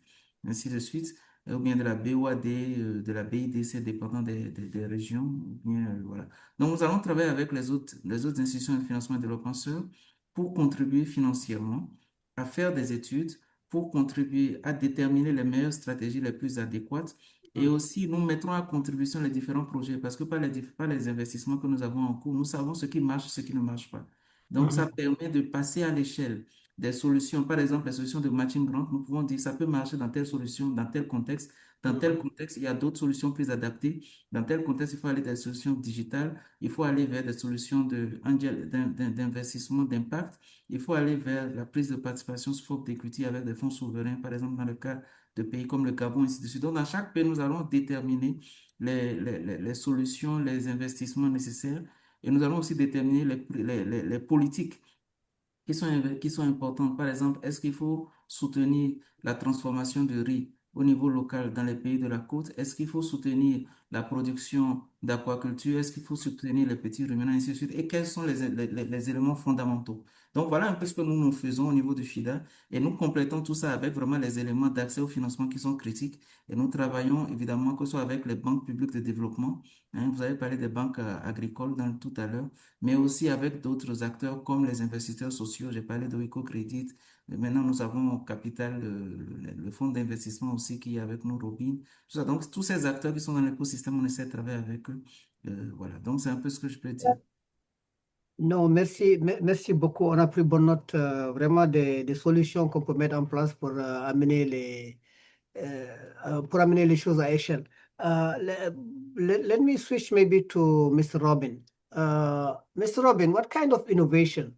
ainsi de suite, ou bien de la BOAD, de la BIDC, dépendant des régions. Ou bien, voilà. Donc, nous allons travailler avec les autres institutions de financement du développement seul pour contribuer financièrement à faire des études, pour contribuer à déterminer les meilleures stratégies les plus adéquates. Et aussi, nous mettrons à contribution les différents projets parce que par les investissements que nous avons en cours, nous savons ce qui marche, ce qui ne marche pas. Donc, ça permet de passer à l'échelle des solutions. Par exemple, les solutions de matching grant, nous pouvons dire ça peut marcher dans telle solution, dans tel contexte. Dans tel contexte, il y a d'autres solutions plus adaptées. Dans tel contexte, il faut aller vers des solutions digitales. Il faut aller vers des solutions d'investissement d'impact. Il faut aller vers la prise de participation sous forme d'equity avec des fonds souverains, par exemple dans le cas de pays comme le Gabon, ainsi de suite. Donc, dans chaque pays, nous allons déterminer les solutions, les investissements nécessaires et nous allons aussi déterminer les politiques qui sont importantes. Par exemple, est-ce qu'il faut soutenir la transformation de riz au niveau local dans les pays de la côte? Est-ce qu'il faut soutenir la production d'aquaculture? Est-ce qu'il faut soutenir les petits ruminants, ainsi de suite? Et quels sont les éléments fondamentaux? Donc, voilà un peu ce que nous faisons au niveau du FIDA et nous complétons tout ça avec vraiment les éléments d'accès au financement qui sont critiques. Et nous travaillons évidemment que ce soit avec les banques publiques de développement. Vous avez parlé des banques agricoles tout à l'heure, mais aussi avec d'autres acteurs comme les investisseurs sociaux. J'ai parlé de Crédit. Maintenant, nous avons Capital, le fonds d'investissement aussi qui est avec nous, Robin. Tout ça. Donc, tous ces acteurs qui sont dans l'écosystème, on essaie de travailler avec eux. Voilà. Donc, c'est un peu ce que je peux dire. Non, merci beaucoup. On a pris bonne note vraiment des solutions qu'on peut mettre en place pour amener les choses à échelle. Let me switch maybe to Mr. Robin. Mr. Robin, what kind of innovation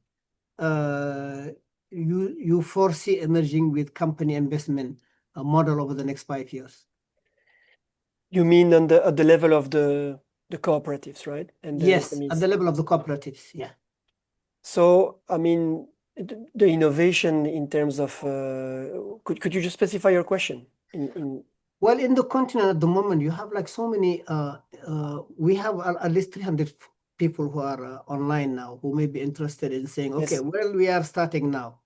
you foresee emerging with company investment model over the next 5 years? You mean at the level of the cooperatives, right? And yes, SMEs. at the level of the cooperatives, yeah. So, I mean, the innovation in terms of, could you just specify your question? Well, in the continent at the moment, you have like so many, we have at least people who are online now who may be interested in saying, okay, Yes. well, we are starting now,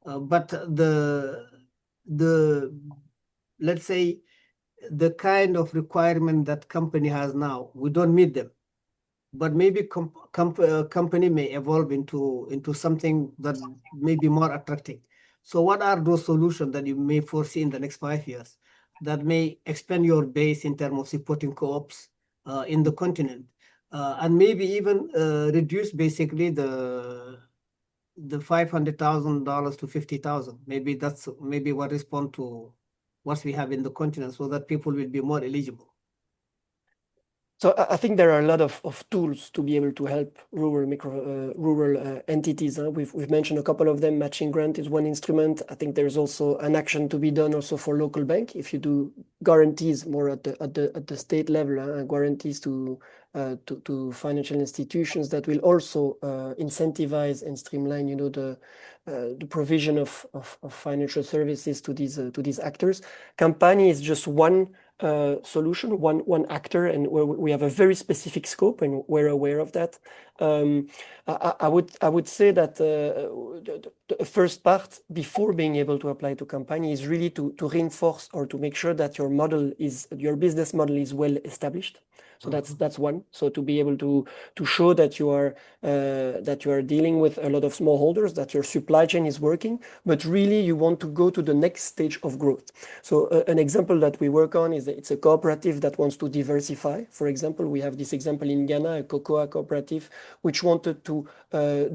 but let's say the kind of requirement that company has now, we don't meet them. But maybe company may evolve into something that may be more attractive. So what are those solutions that you may foresee in the next 5 years that may expand your base in terms of supporting co-ops in the continent, and maybe even reduce basically the $500,000 to 50,000? Maybe that's what respond to what we have in the continent, so that people will be more eligible. So I think there are a lot of tools to be able to help rural entities. We've mentioned a couple of them. Matching grant is one instrument. I think there's also an action to be done also for local bank. If you do guarantees more at the state level, guarantees to financial institutions, that will also incentivize and streamline, the provision of financial services to these actors. Kampani is just one solution, one actor, and where we have a very specific scope, and we're aware of that. I would say that the first part before being able to apply to Kampani is really to reinforce or to make sure that your business model is well established. So that's one. So to be able to show that you are dealing with a lot of smallholders, that your supply chain is working, but really you want to go to the next stage of growth. So an example that we work on is that it's a cooperative that wants to diversify. For example, we have this example in Ghana, a cocoa cooperative, which wanted to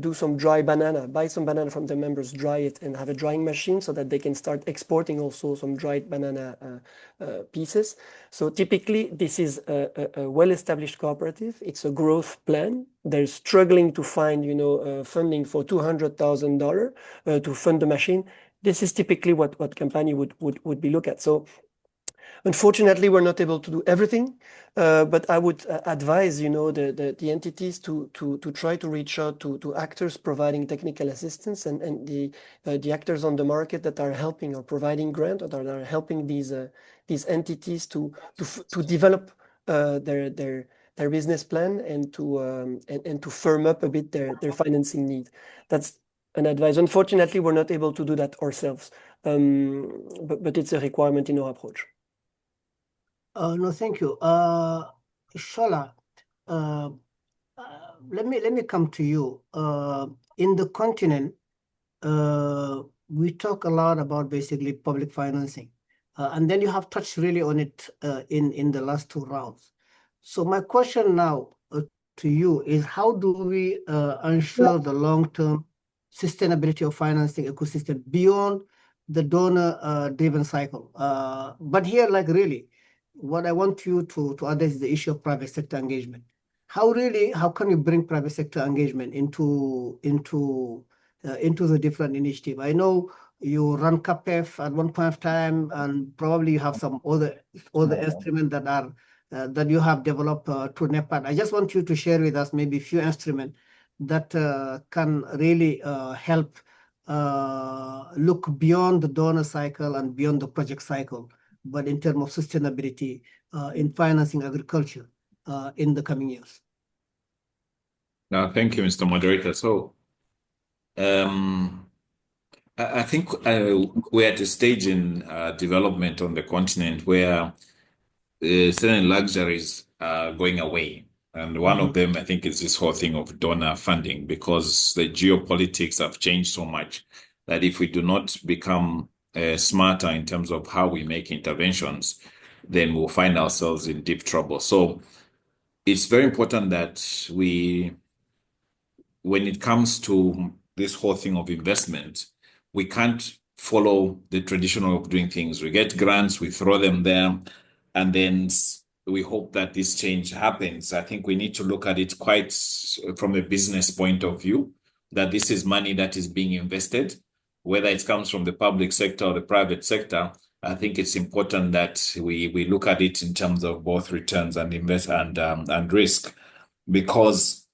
do some dry banana, buy some banana from the members, dry it, and have a drying machine so that they can start exporting also some dried banana pieces. So typically, this is a well-established cooperative. It's a growth plan. They're struggling to find, funding for $200,000 to fund the machine. This is typically what Kampani would be look at. So unfortunately, we're not able to do everything, but I would advise, the entities to try to reach out to actors providing technical assistance and the actors on the market that are helping or providing grant or that are helping these entities to develop their business plan and to firm up a bit their financing need. That's an advice. Unfortunately, we're not able to do that ourselves, but it's a requirement in our approach. No, thank you. Shola, let me come to you. In the continent, we talk a lot about basically public financing, and then you have touched really on it in the last 2 rounds. So my question now to you is, how do we ensure the long-term sustainability of financing ecosystem beyond the donor-driven cycle? But here, really, what I want you to address is the issue of private sector engagement. How can you bring private sector engagement into the different initiative? I know you run CAPEF at one point of time, and probably you have some other instruments that you have developed through NEPAD. I just want you to share with us maybe a few instruments that can really help look beyond the donor cycle and beyond the project cycle, but in terms of sustainability in financing agriculture in the coming years. Thank you, Mr. Moderator. So I think we're at a stage in development on the continent where certain luxuries are going away. And one of them, I think, is this whole thing of donor funding, because the geopolitics have changed so much that if we do not become smarter in terms of how we make interventions, then we'll find ourselves in deep trouble. So it's very important that when it comes to this whole thing of investment, we can't follow the traditional way of doing things. We get grants, we throw them there, and then we hope that this change happens. I think we need to look at it quite from a business point of view, that this is money that is being invested, whether it comes from the public sector or the private sector. I think it's important that we look at it in terms of both returns and and risk, because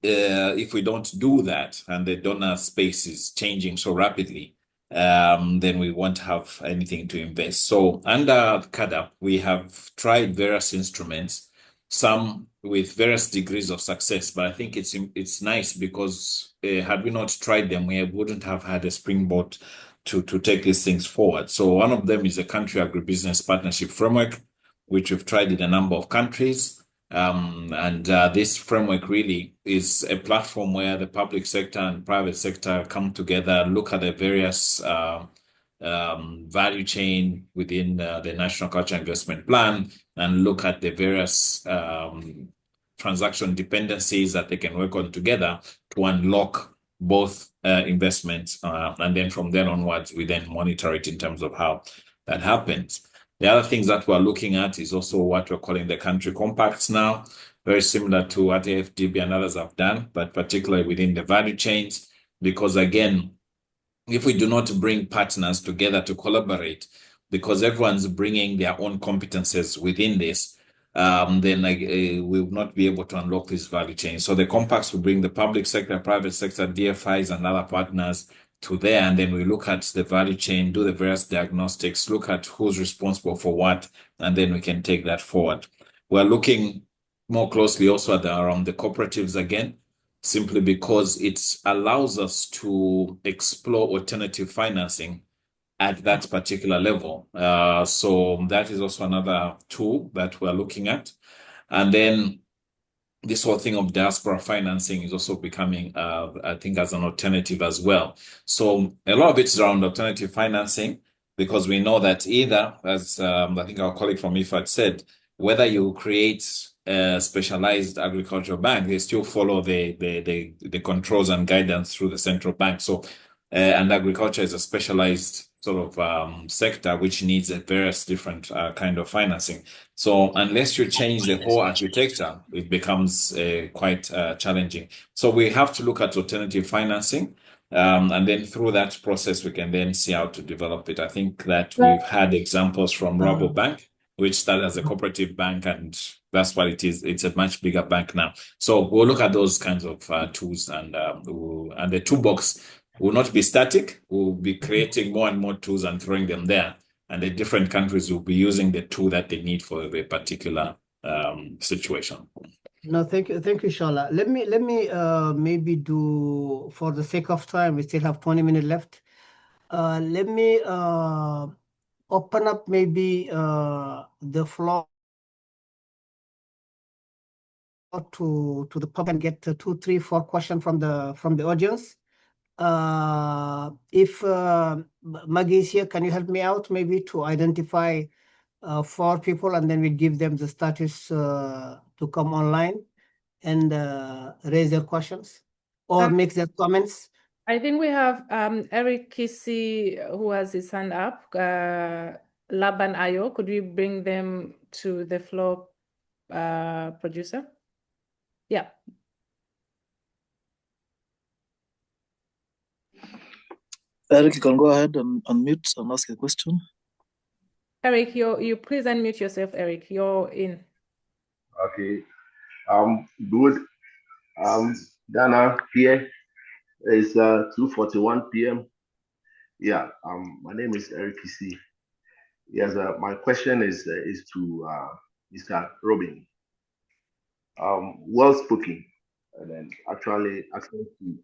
if we don't do that and the donor space is changing so rapidly, then we won't have anything to invest. So under CADA, we have tried various instruments some with various degrees of success. But I think it's nice because had we not tried them, we wouldn't have had a springboard to take these things forward. So one of them is a country agribusiness partnership framework, which we've tried in a number of countries. This framework really is a platform where the public sector and private sector come together, look at the various value chain within the National Culture Investment Plan, and look at the various transaction dependencies that they can work on together to unlock both investments. And then from then onwards, we then monitor it in terms of how that happens. The other things that we're looking at is also what we're calling the country compacts now, very similar to what AFDB and others have done, but particularly within the value chains, because again, if we do not bring partners together to collaborate, because everyone's bringing their own competences within this, then we will not be able to unlock this value chain. So the compacts will bring the public sector, private sector, DFIs, and other partners to there, and then we look at the value chain, do the various diagnostics, look at who's responsible for what, and then we can take that forward. We're looking more closely also at around the cooperatives again, simply because it allows us to explore alternative financing at that particular level. So that is also another tool that we're looking at. And then this whole thing of diaspora financing is also becoming, I think, as an alternative as well. So a lot of it is around alternative financing, because we know that either, as I think our colleague from IFAD said, whether you create a specialized agricultural bank, they still follow the controls and guidance through the central bank. So, and agriculture is a specialized sort of sector which needs a various different kind of financing. So unless you change the whole architecture, it becomes quite challenging. So we have to look at alternative financing, and then through that process, we can then see how to develop it. I think that we've had examples from Rabobank, which started as a cooperative bank, and that's what it is. It's a much bigger bank now. So we'll look at those kinds of tools, and the toolbox will not be static. We'll be creating more and more tools and throwing them there. And the different countries will be using the tool that they need for a particular situation. No, thank you, Shala. Let me maybe do, for the sake of time, we still have 20 minutes left. Let me open up maybe the floor to the public and get 2, 3, 4 questions from the audience. If Maggie is here, can you help me out maybe to identify 4 people, and then we give them the status to come online and raise their questions or make their comments? I think we have Eric Kisi, who has his hand up. Laban Ayo, could we bring them to the floor, producer? Yeah. Eric, you can go ahead and unmute and ask a question. Eric, you please unmute yourself, Eric. You're in. Okay. Good. Ghana here is 2:41 p.m. Yeah. My name is Eric Kisi. Yes. My question is to Mr. Robin. Well spoken. And then actually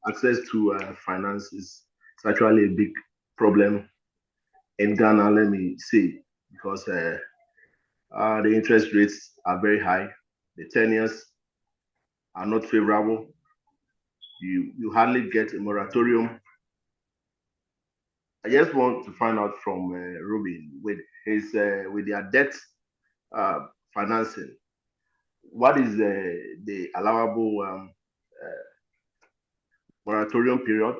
access to finance is actually a big problem in Ghana, let me say, because the interest rates are very high. The tenures are not favorable. You hardly get a moratorium. I just want to find out from Robin, with their debt financing, what is the allowable moratorium period?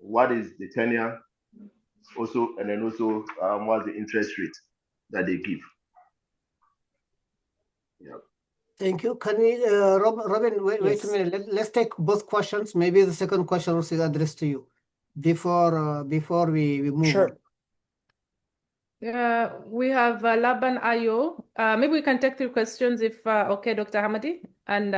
What is the tenure? Also, and then also, what's the interest rate that they give? Yeah. Thank you. Can we, Robin, wait a minute. Let's take both questions. Maybe the second question was addressed to you before we move. Sure. We have Laban Ayo. Maybe we can take 3 questions if okay, Dr. Hamadi and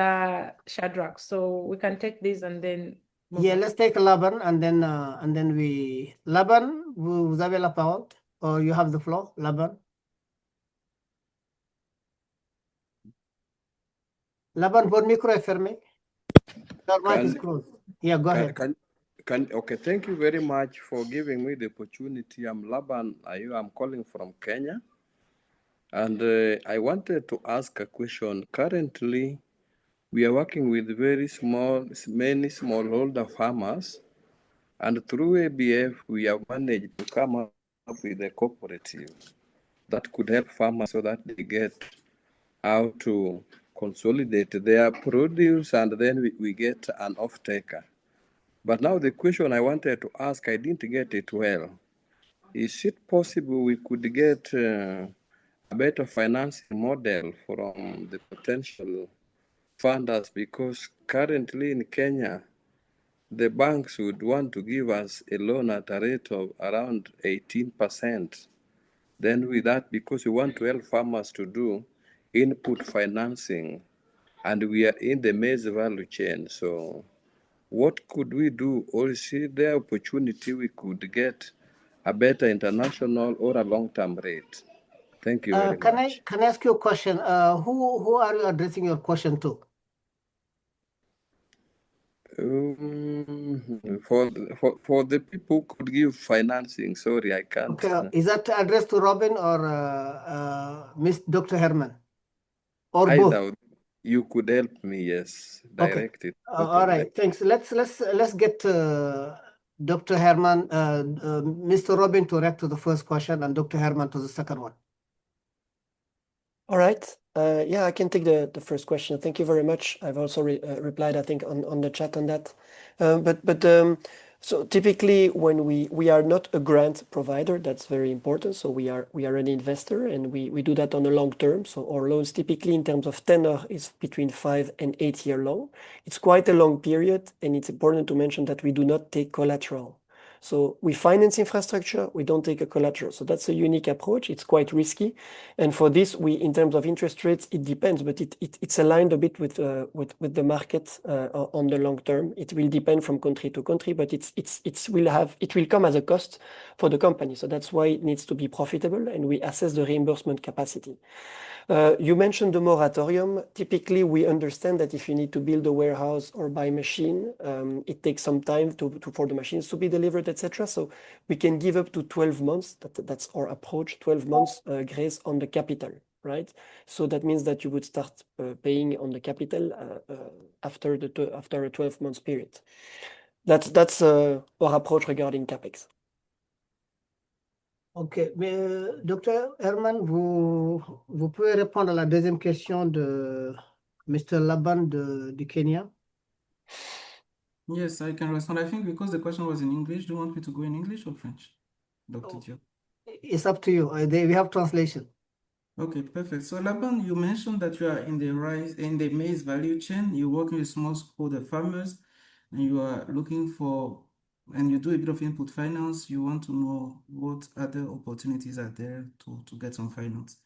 Shadrach. So we can take these and then move on. Let's take Laban and then we Laban, vous avez la parole, or you have the floor, Laban. Laban, votre micro est fermé. Your mic is closed. Yeah, go ahead. Okay, thank you very much for giving me the opportunity. I'm Laban Ayu. I'm calling from Kenya. And I wanted to ask a question. Currently, we are working with many smallholder farmers. And through ABF, we have managed to come up with a cooperative that could help farmers so that they get how to consolidate their produce, and then we get an off-taker. But now the question I wanted to ask, I didn't get it well. Is it possible we could get a better financing model from the potential funders? Because currently in Kenya, the banks would want to give us a loan at a rate of around 18%. Then with that, because we want to help farmers to do input financing, and we are in the maize value chain. So what could we do, or is there opportunity we could get a better international or a long-term rate? Thank you very much. Can I ask you a question? Who are you addressing your question to? For the people who could give financing, sorry, I can't. Okay, is that addressed to Robin or Miss Dr. Herman? Or either both? You could help me, yes, direct Okay. it. All right, thanks. Let's get Dr. Herman, Mr. Robin to react to the first question, and Dr. Herman to the second one. All right. Yeah, I can take the first question. Thank you very much. I've also replied, I think, on the chat on that. So typically, when we are not a grant provider, that's very important. So we are an investor, and we do that on a long term. So our loans typically in terms of tenor is between 5 and 8 year long. It's quite a long period, and it's important to mention that we do not take collateral. So we finance infrastructure, we don't take a collateral. So that's a unique approach. It's quite risky. And for this, in terms of interest rates, it depends, but it's aligned a bit with the market on the long term. It will depend from country to country, but it will come as a cost for the company. So that's why it needs to be profitable, and we assess the reimbursement capacity. You mentioned the moratorium. Typically, we understand that if you need to build a warehouse or buy a machine, it takes some time for the machines to be delivered, etc. So we can give up to 12 months. That's our approach, 12 months grace on the capital, right? So that means that you would start paying on the capital after a 12 months period. That's our approach regarding CapEx. Ok, mais Dr. Herman, vous pouvez répondre à la deuxième question de Mr. Laban du Kenya? Yes, I can respond. I think because the question was in English, do you want me to go in English or French, Dr. Diop? It's up to you. We have translation. Okay, perfect. So Laban, you mentioned that you are in the maize value chain. You're working with smallholder farmers, and you are looking for, and you do a bit of input finance. You want to know what other opportunities are there to get some finance.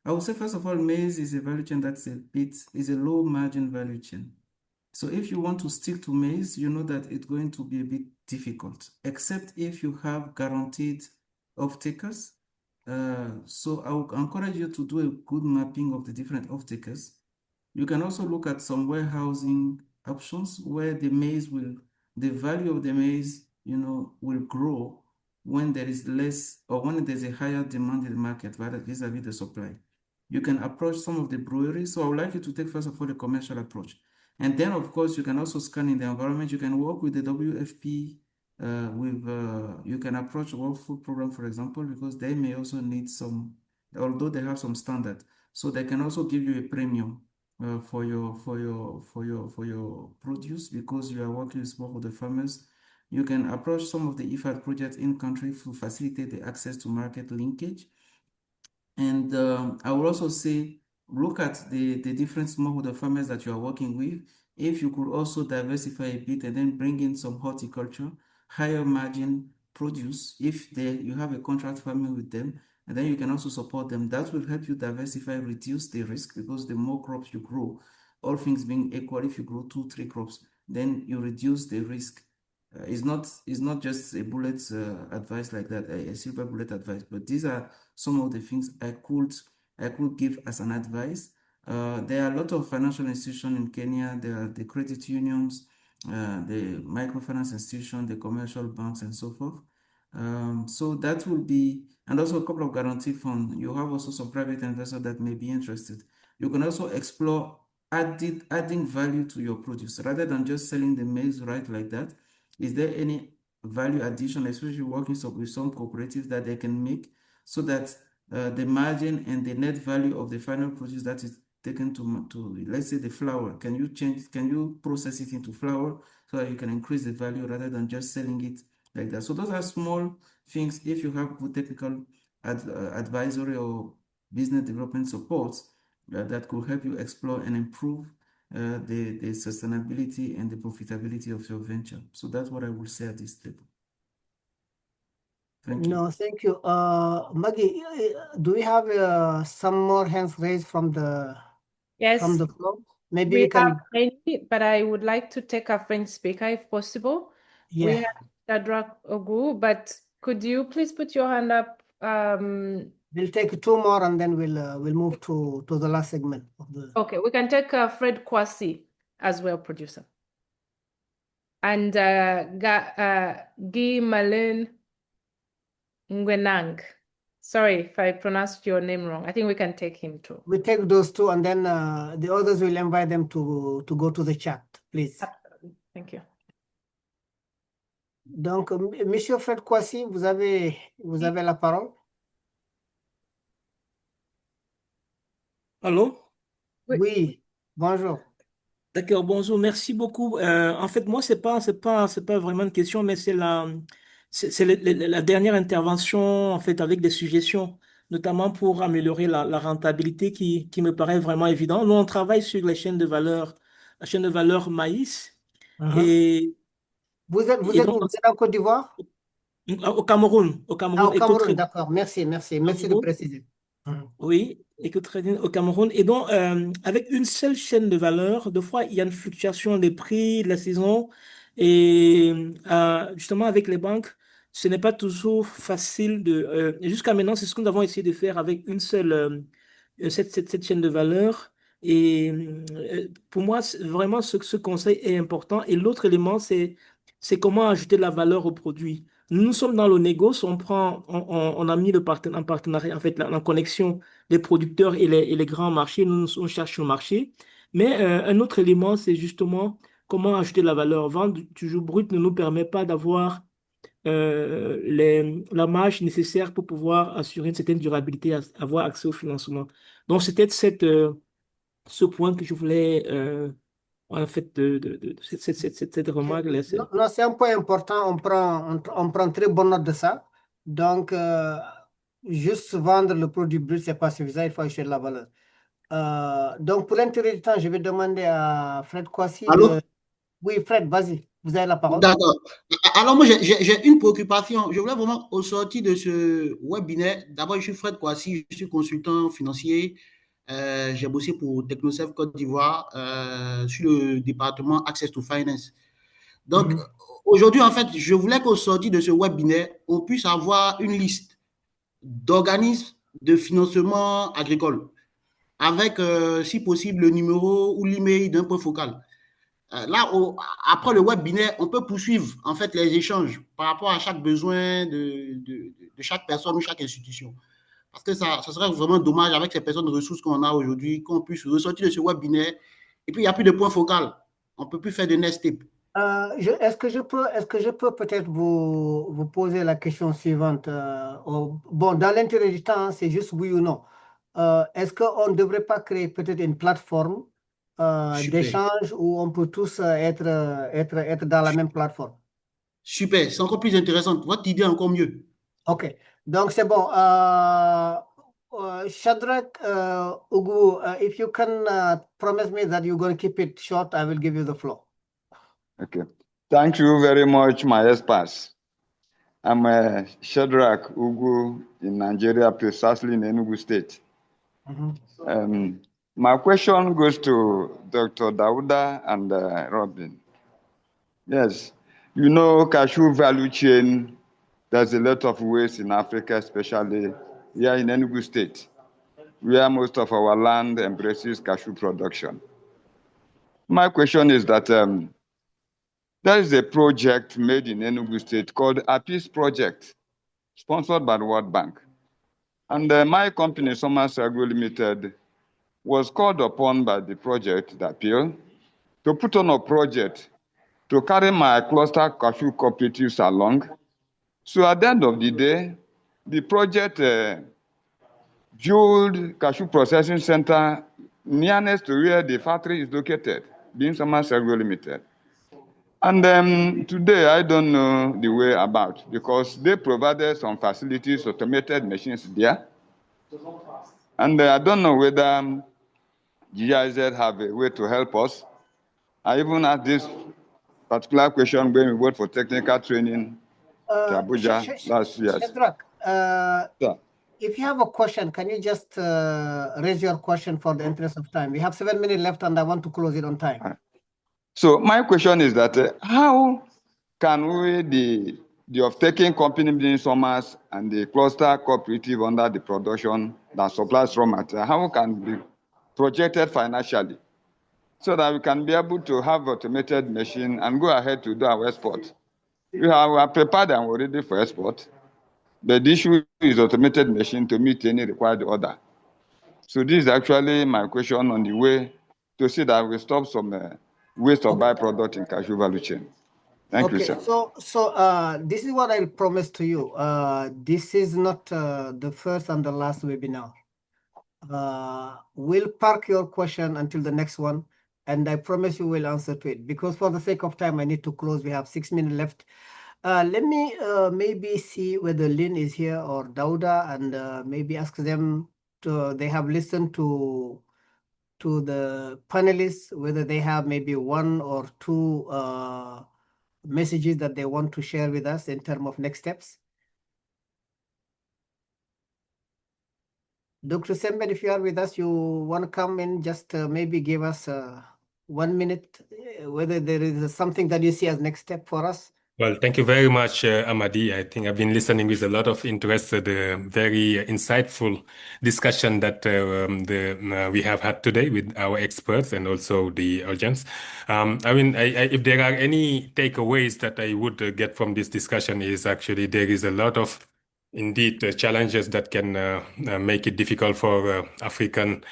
I would say, first of all, maize is a value chain that's is a low margin value chain. So if you want to stick to maize, you know that it's going to be a bit difficult, except if you have guaranteed off-takers. So I would encourage you to do a good mapping of the different off-takers. You can also look at some warehousing options where the value of the maize, will grow when there is less or when there's a higher demand in the market vis-a-vis the supply. You can approach some of the breweries. So I would like you to take, first of all, a commercial approach. And then, of course, you can also scan in the environment. You can work with the WFP. You can approach World Food Program, for example, because they may also need some, although they have some standard, so they can also give you a premium for your produce because you are working with smallholder farmers. You can approach some of the IFAD projects in country to facilitate the access to market linkage. And I will also say, look at the different smallholder farmers that you are working with. If you could also diversify a bit and then bring in some horticulture, higher margin produce, if you have a contract farming with them, and then you can also support them. That will help you diversify, reduce the risk, because the more crops you grow, all things being equal, if you grow 2-3 crops, then you reduce the risk. It's not just a bullet advice like that, a silver bullet advice, but these are some of the things I could give as an advice. There are a lot of financial institutions in Kenya. There are the credit unions, the microfinance institutions, the commercial banks, and so forth. So that will be, and also a couple of guarantee funds. You have also some private investors that may be interested. You can also explore adding value to your produce rather than just selling the maize right like that. Is there any value addition, especially working with some cooperatives that they can make so that the margin and the net value of the final produce that is taken to let's say the flour, can you process it into flour so that you can increase the value rather than just selling it like that? So those are small things. If you have good technical advisory or business development support that could help you explore and improve the sustainability and the profitability of your venture. So that's what I would say at this level. Thank you. No, thank you. Maggie, do we have some more hands raised from the floor? Maybe we can. Have many, but I would like to take a French speaker if possible. Yeah. We have Shadrach Ogu, but could you please put your hand up? We'll take two more and then we'll move to the last segment of the. Okay, we can take Fred Kwasi as well, producer. And Guy Malin Ngwenang. Sorry if I pronounced your name wrong. I think we can take him too. We take those two and then the others will invite them to go to the chat, please. Absolutely. Thank you. Donc, Monsieur Fred Kwasi, vous avez la parole. Allô? Oui, bonjour. D'accord, bonjour, merci beaucoup. En fait, moi, c'est pas vraiment une question, mais c'est la dernière intervention, en fait, avec des suggestions, notamment pour améliorer la rentabilité qui me paraît vraiment évident. Nous, on travaille sur la chaîne de valeur maïs. Et vous êtes où? Vous êtes en Côte d'Ivoire? Au Cameroun. Au Cameroun, d'accord. Merci de préciser. Oui, éco-trading au Cameroun. Et donc, avec une seule chaîne de valeur, des fois, il y a une fluctuation des prix de la saison. Et justement, avec les banques, ce n'est pas toujours facile de... jusqu'à maintenant, c'est ce que nous avons essayé de faire avec une seule cette chaîne de valeur. Et pour moi, vraiment, ce conseil est important. Et l'autre élément, c'est comment ajouter de la valeur au produit. Nous sommes dans le négoce, on a mis en partenariat, en fait, la connexion des producteurs et les grands marchés. Nous, on cherche le marché. Mais un autre élément, c'est justement comment ajouter de la valeur. Vendre toujours brut ne nous permet pas d'avoir la marge nécessaire pour pouvoir assurer une certaine durabilité, avoir accès au financement. Donc, c'était ce point que je voulais, en fait, cette remarque. Non, c'est un point important. On prend très bonne note de ça. Donc, juste vendre le produit brut, c'est pas suffisant. Il faut acheter de la valeur. Donc, pour l'intérêt du temps, je vais demander à Fred Kwasi. Oui, Fred, vas-y. Vous avez la parole. D'accord. Alors, moi, j'ai une préoccupation. Je voulais vraiment, au sortir de ce webinaire, d'abord, je suis Fred Kwasi, je suis consultant financier. J'ai bossé pour Technosef Côte d'Ivoire sur le département Access to Finance. Donc, aujourd'hui, en fait, je voulais qu'au sortir de ce webinaire, on puisse avoir une liste d'organismes de financement agricole avec, si possible, le numéro ou l'email d'un point focal. Là, après le webinaire, on peut poursuivre en fait les échanges par rapport à chaque besoin de chaque personne ou chaque institution. Parce que ça serait vraiment dommage avec ces personnes de ressources qu'on a aujourd'hui, qu'on puisse ressortir de ce webinaire et puis il n'y a plus de point focal. On ne peut plus faire de nest tape. Est-ce que je peux peut-être vous poser la question suivante? Bon, dans l'intérêt du temps, c'est juste oui ou non. Est-ce qu'on ne devrait pas créer peut-être une plateforme d'échange où on peut tous être dans la même plateforme? Super, c'est encore plus intéressant. Votre idée est encore mieux. OK, donc c'est bon. Shadrach Ogu, if you can promise me that you're going to keep it short, I will give you the floor. Okay. Thank you very much, my experts. I'm Shadrach Ugu in Nigeria, precisely in Enugu State. My question goes to Dr. Dauda and Robin. Yes, you know, cashew value chain, there's a lot of waste in Africa, especially here in Enugu State. where most of our land embraces cashew production. My question is that there is a project made in Enugu State called APIS Project, sponsored by the World Bank. And my company, Summers Agro Limited, was called upon by the project, the appeal, to put on a project to carry my cluster cashew cooperatives along. So at the end of the day, the project built cashew processing center nearest to where the factory is located, being Summers Agro Limited. And today, I don't know the way about because they provided some facilities, automated machines there. And I don't know whether GIZ have a way to help us. I even asked this particular question when we went for technical training to Abuja last year. Shadrach, if you have a question, can you just raise your question for the interest of time? We have 7 minutes left and I want to close it on time. So my question is that how can we, the off-taking company being Summers and the cluster cooperative under the production that supplies raw material, how can be projected financially so that we can be able to have automated machine and go ahead to do our export? We are prepared and we're ready for export. But the issue is automated machine to meet any required order. So this is actually my question on the way to see that we stop some waste of byproduct in cashew value chain. Thank you, sir. So this is what I promised to you. This is not the first and the last webinar. We'll park your question until the next one, and I promise you will answer to it. Because for the sake of time, I need to close. We have 6 minutes left. Let me maybe see whether Lynn is here or Dauda, and maybe ask them to. They have listened to the panelists, whether they have maybe 1 or 2 messages that they want to share with us in terms of next steps. Dr. Semben, if you are with us, you want to come in, just maybe give us 1 minute, whether there is something that you see as next step for us. Well, thank you very much, Amadi. I think I've been listening with a lot of interest to the very insightful discussion that we have had today with our experts and also the audience. I mean, if there are any takeaways that I would get from this discussion is actually there is a lot of indeed challenges that can make it difficult for African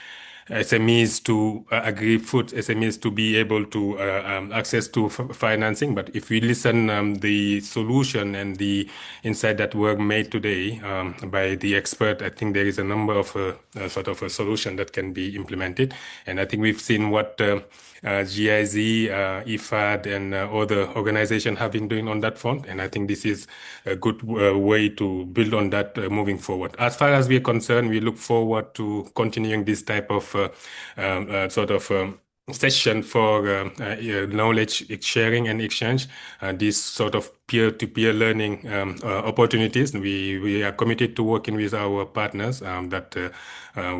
SMEs to agri-food SMEs to be able to access to financing. But if we listen the solution and the insight that were made today by the expert, I think there is a number of sort of a solution that can be implemented. And I think we've seen what GIZ, IFAD, and other organizations have been doing on that front. And I think this is a good way to build on that moving forward. As far as we're concerned, we look forward to continuing this type of session for knowledge sharing and exchange, this sort of peer-to-peer learning opportunities. We are committed to working with our partners that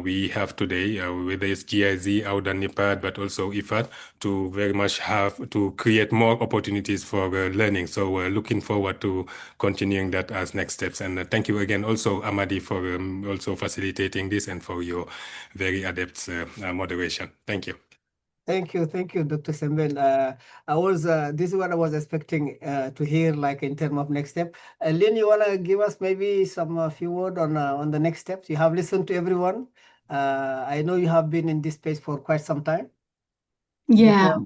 we have today, whether it's GIZ, AUDA-NEPAD, but also IFAD, to very much have to create more opportunities for learning. So we're looking forward to continuing that as next steps. And thank you again also, Amadi, for also facilitating this and for your very adept moderation. Thank you. Thank you, Dr. Semben. This is what I was expecting to hear, like in terms of next step. Lynn, you wanna give us maybe some few words on the next steps? You have listened to everyone. I know you have been in this space for quite some time. Yeah.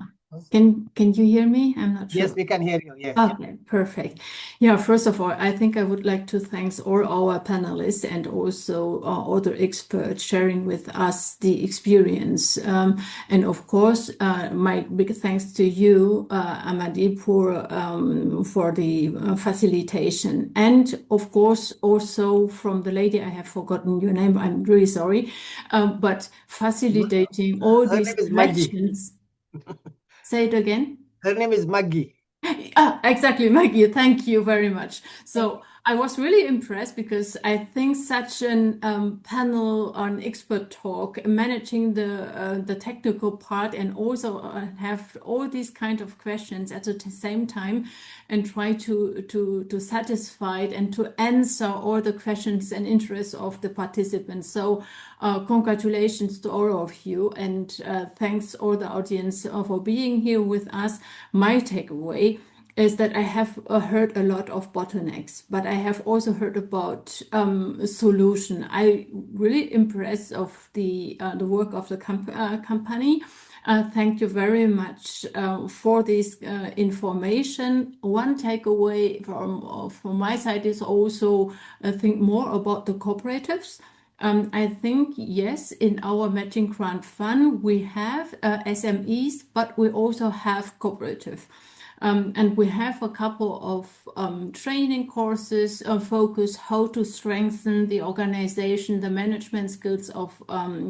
Can you hear me? I'm not sure. Yes, we can hear you. Yes. Okay, perfect. Yeah, first of all, I think I would like to thank all our panelists and also other experts sharing with us the experience. And of course, my big thanks to you, Amadi, for the facilitation. And of course, also from the lady, I have forgotten your name, I'm really sorry, but facilitating all these questions. Say it again. Her name is Maggie. Exactly, Maggie. Thank you very much. So I was really impressed because I think such an panel on expert talk, managing the technical part, and also have all these kind of questions at the same time, and try to satisfy and to answer all the questions and interests of the participants. So congratulations to all of you, and thanks all the audience for being here with us. My takeaway is that I have heard a lot of bottlenecks, but I have also heard about solution. I really impressed of the work of the company. Thank you very much for this information. One takeaway from my side is also think more about the cooperatives. I think, yes, in our matching grant fund, we have SMEs, but we also have cooperative. And we have a couple of training courses focus how to strengthen the organization, the management skills of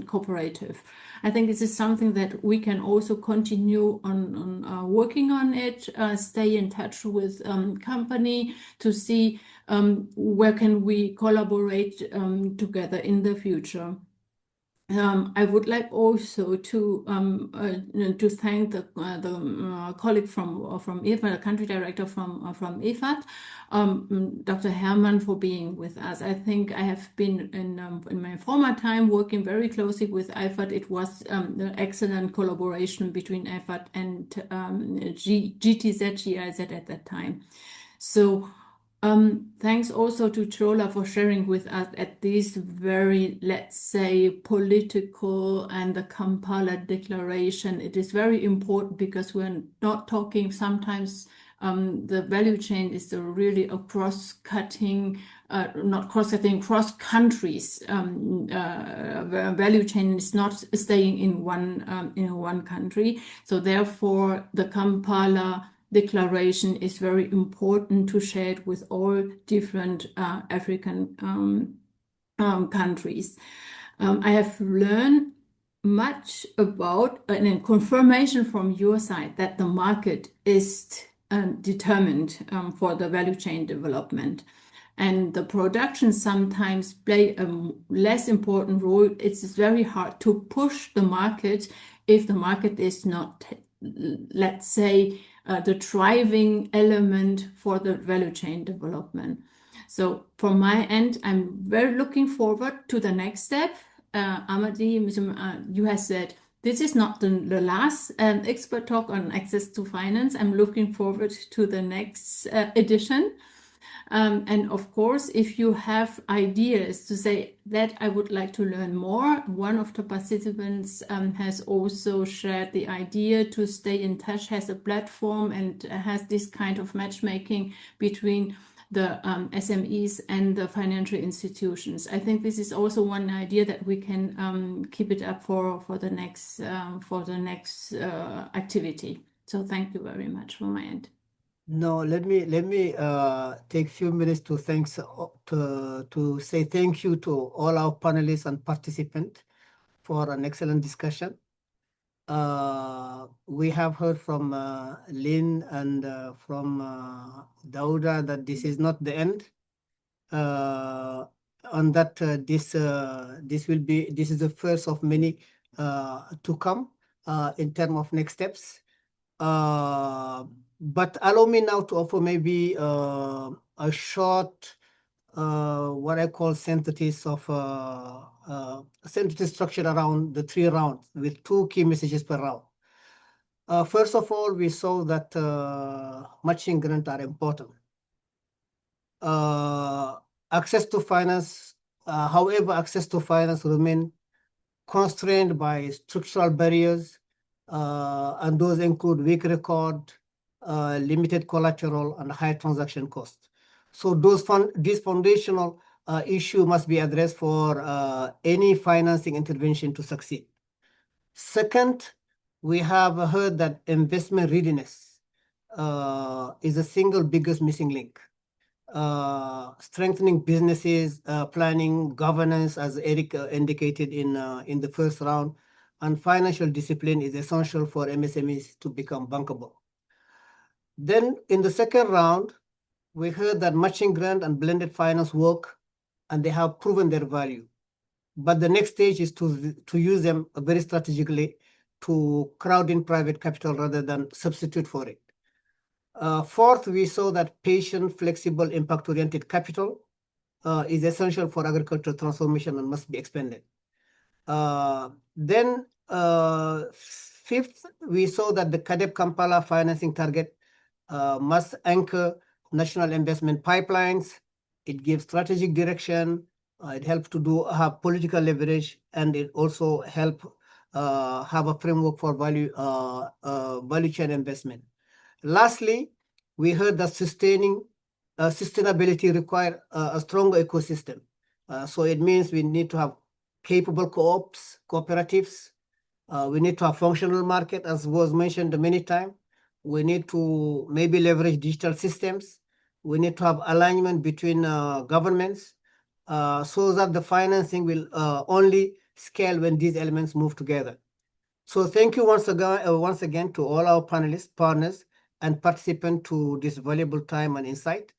cooperative. I think this is something that we can also continue on working on it, stay in touch with company to see where can we collaborate together in the future. I would like also to thank the colleague from IFAD, the country director from IFAD, Dr. Hermann, for being with us. I think I have been in my former time working very closely with IFAD. It was an excellent collaboration between IFAD and GIZ at that time. So. Thanks also to Chola for sharing with us at this very, let's say, political and the Kampala declaration. It is very important because we're not talking sometimes the value chain is really a cross-cutting, not cross-cutting, cross-countries value chain is not staying in one country. So therefore, the Kampala declaration is very important to share it with all different African countries. I have learned much about and confirmation from your side that the market is determined for the value chain development. And the production sometimes play a less important role. It's very hard to push the market if the market is not, let's say, the driving element for the value chain development. So from my end, I'm very looking forward to the next step. Amadi, you have said this is not the last expert talk on access to finance. I'm looking forward to the next edition. And of course, if you have ideas to say that I would like to learn more, one of the participants has also shared the idea to stay in touch, has a platform and has this kind of matchmaking between the SMEs and the financial institutions. I think this is also one idea that we can keep it up for the next activity. So thank you very much from my end. No, let me take a few minutes to say thank you to all our panelists and participants for an excellent discussion. We have heard from Lynn and from Dauda that this is not the end. And that this is the first of many to come in terms of next steps. But allow me now to offer maybe a short, what I call synthesis of synthesis structure around the 3 rounds with 2 key messages per round. First of all, we saw that matching grants are important. Access to finance, however, access to finance remain constrained by structural barriers, and those include weak record, limited collateral, and high transaction costs. So these foundational issues must be addressed for any financing intervention to succeed. Second, we have heard that investment readiness is the single biggest missing link. Strengthening businesses, planning, governance, as Eric indicated in the first round, and financial discipline is essential for MSMEs to become bankable. Then in the second round, we heard that matching grant and blended finance work, and they have proven their value. But the next stage is to use them very strategically to crowd in private capital rather than substitute for it. Fourth, we saw that patient, flexible, impact-oriented capital is essential for agricultural transformation and must be expanded. Then fifth, we saw that the CADEP Kampala financing target must anchor national investment pipelines. It gives strategic direction. It helps to have political leverage, and it also help have a framework for value chain investment. Lastly, we heard that sustainability require a strong ecosystem. So it means we need to have capable co-ops, cooperatives. We need to have functional market, as was mentioned many times. We need to maybe leverage digital systems. We need to have alignment between governments so that the financing will only scale when these elements move together. So thank you once again to all our panelists, partners, and participants to this valuable time and insight.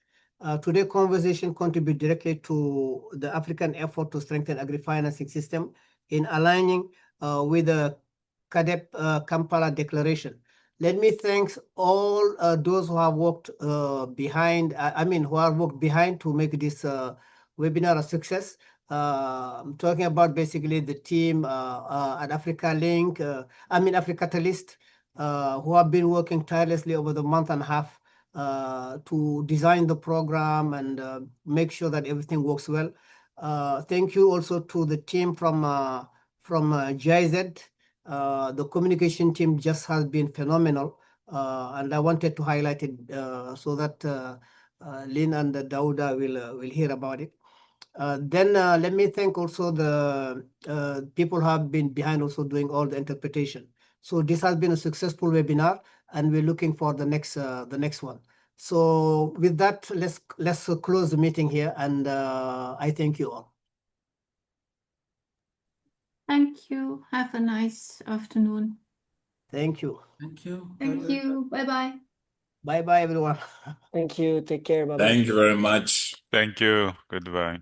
Today's conversation contributes directly to the African effort to strengthen agri-financing system in aligning with the CADEP Kampala Declaration. Let me thank all those who have worked behind to make this webinar a success. I'm talking about basically the team at Africatalyst, who have been working tirelessly over the month and a half to design the program and make sure that everything works well. Thank you also to the team from GIZ. The communication team just has been phenomenal, and I wanted to highlight it so that Lynn and Dauda will hear about it. Then let me thank also the people who have been behind also doing all the interpretation. So this has been a successful webinar, and we're looking for the next one. So with that, let's close the meeting here, and I thank you all. Thank you. Have a nice afternoon. Thank you. Thank you. Thank you. Bye-bye. Bye-bye, everyone. Thank you. Take care. Bye-bye. Thank you very much. Thank you. Goodbye.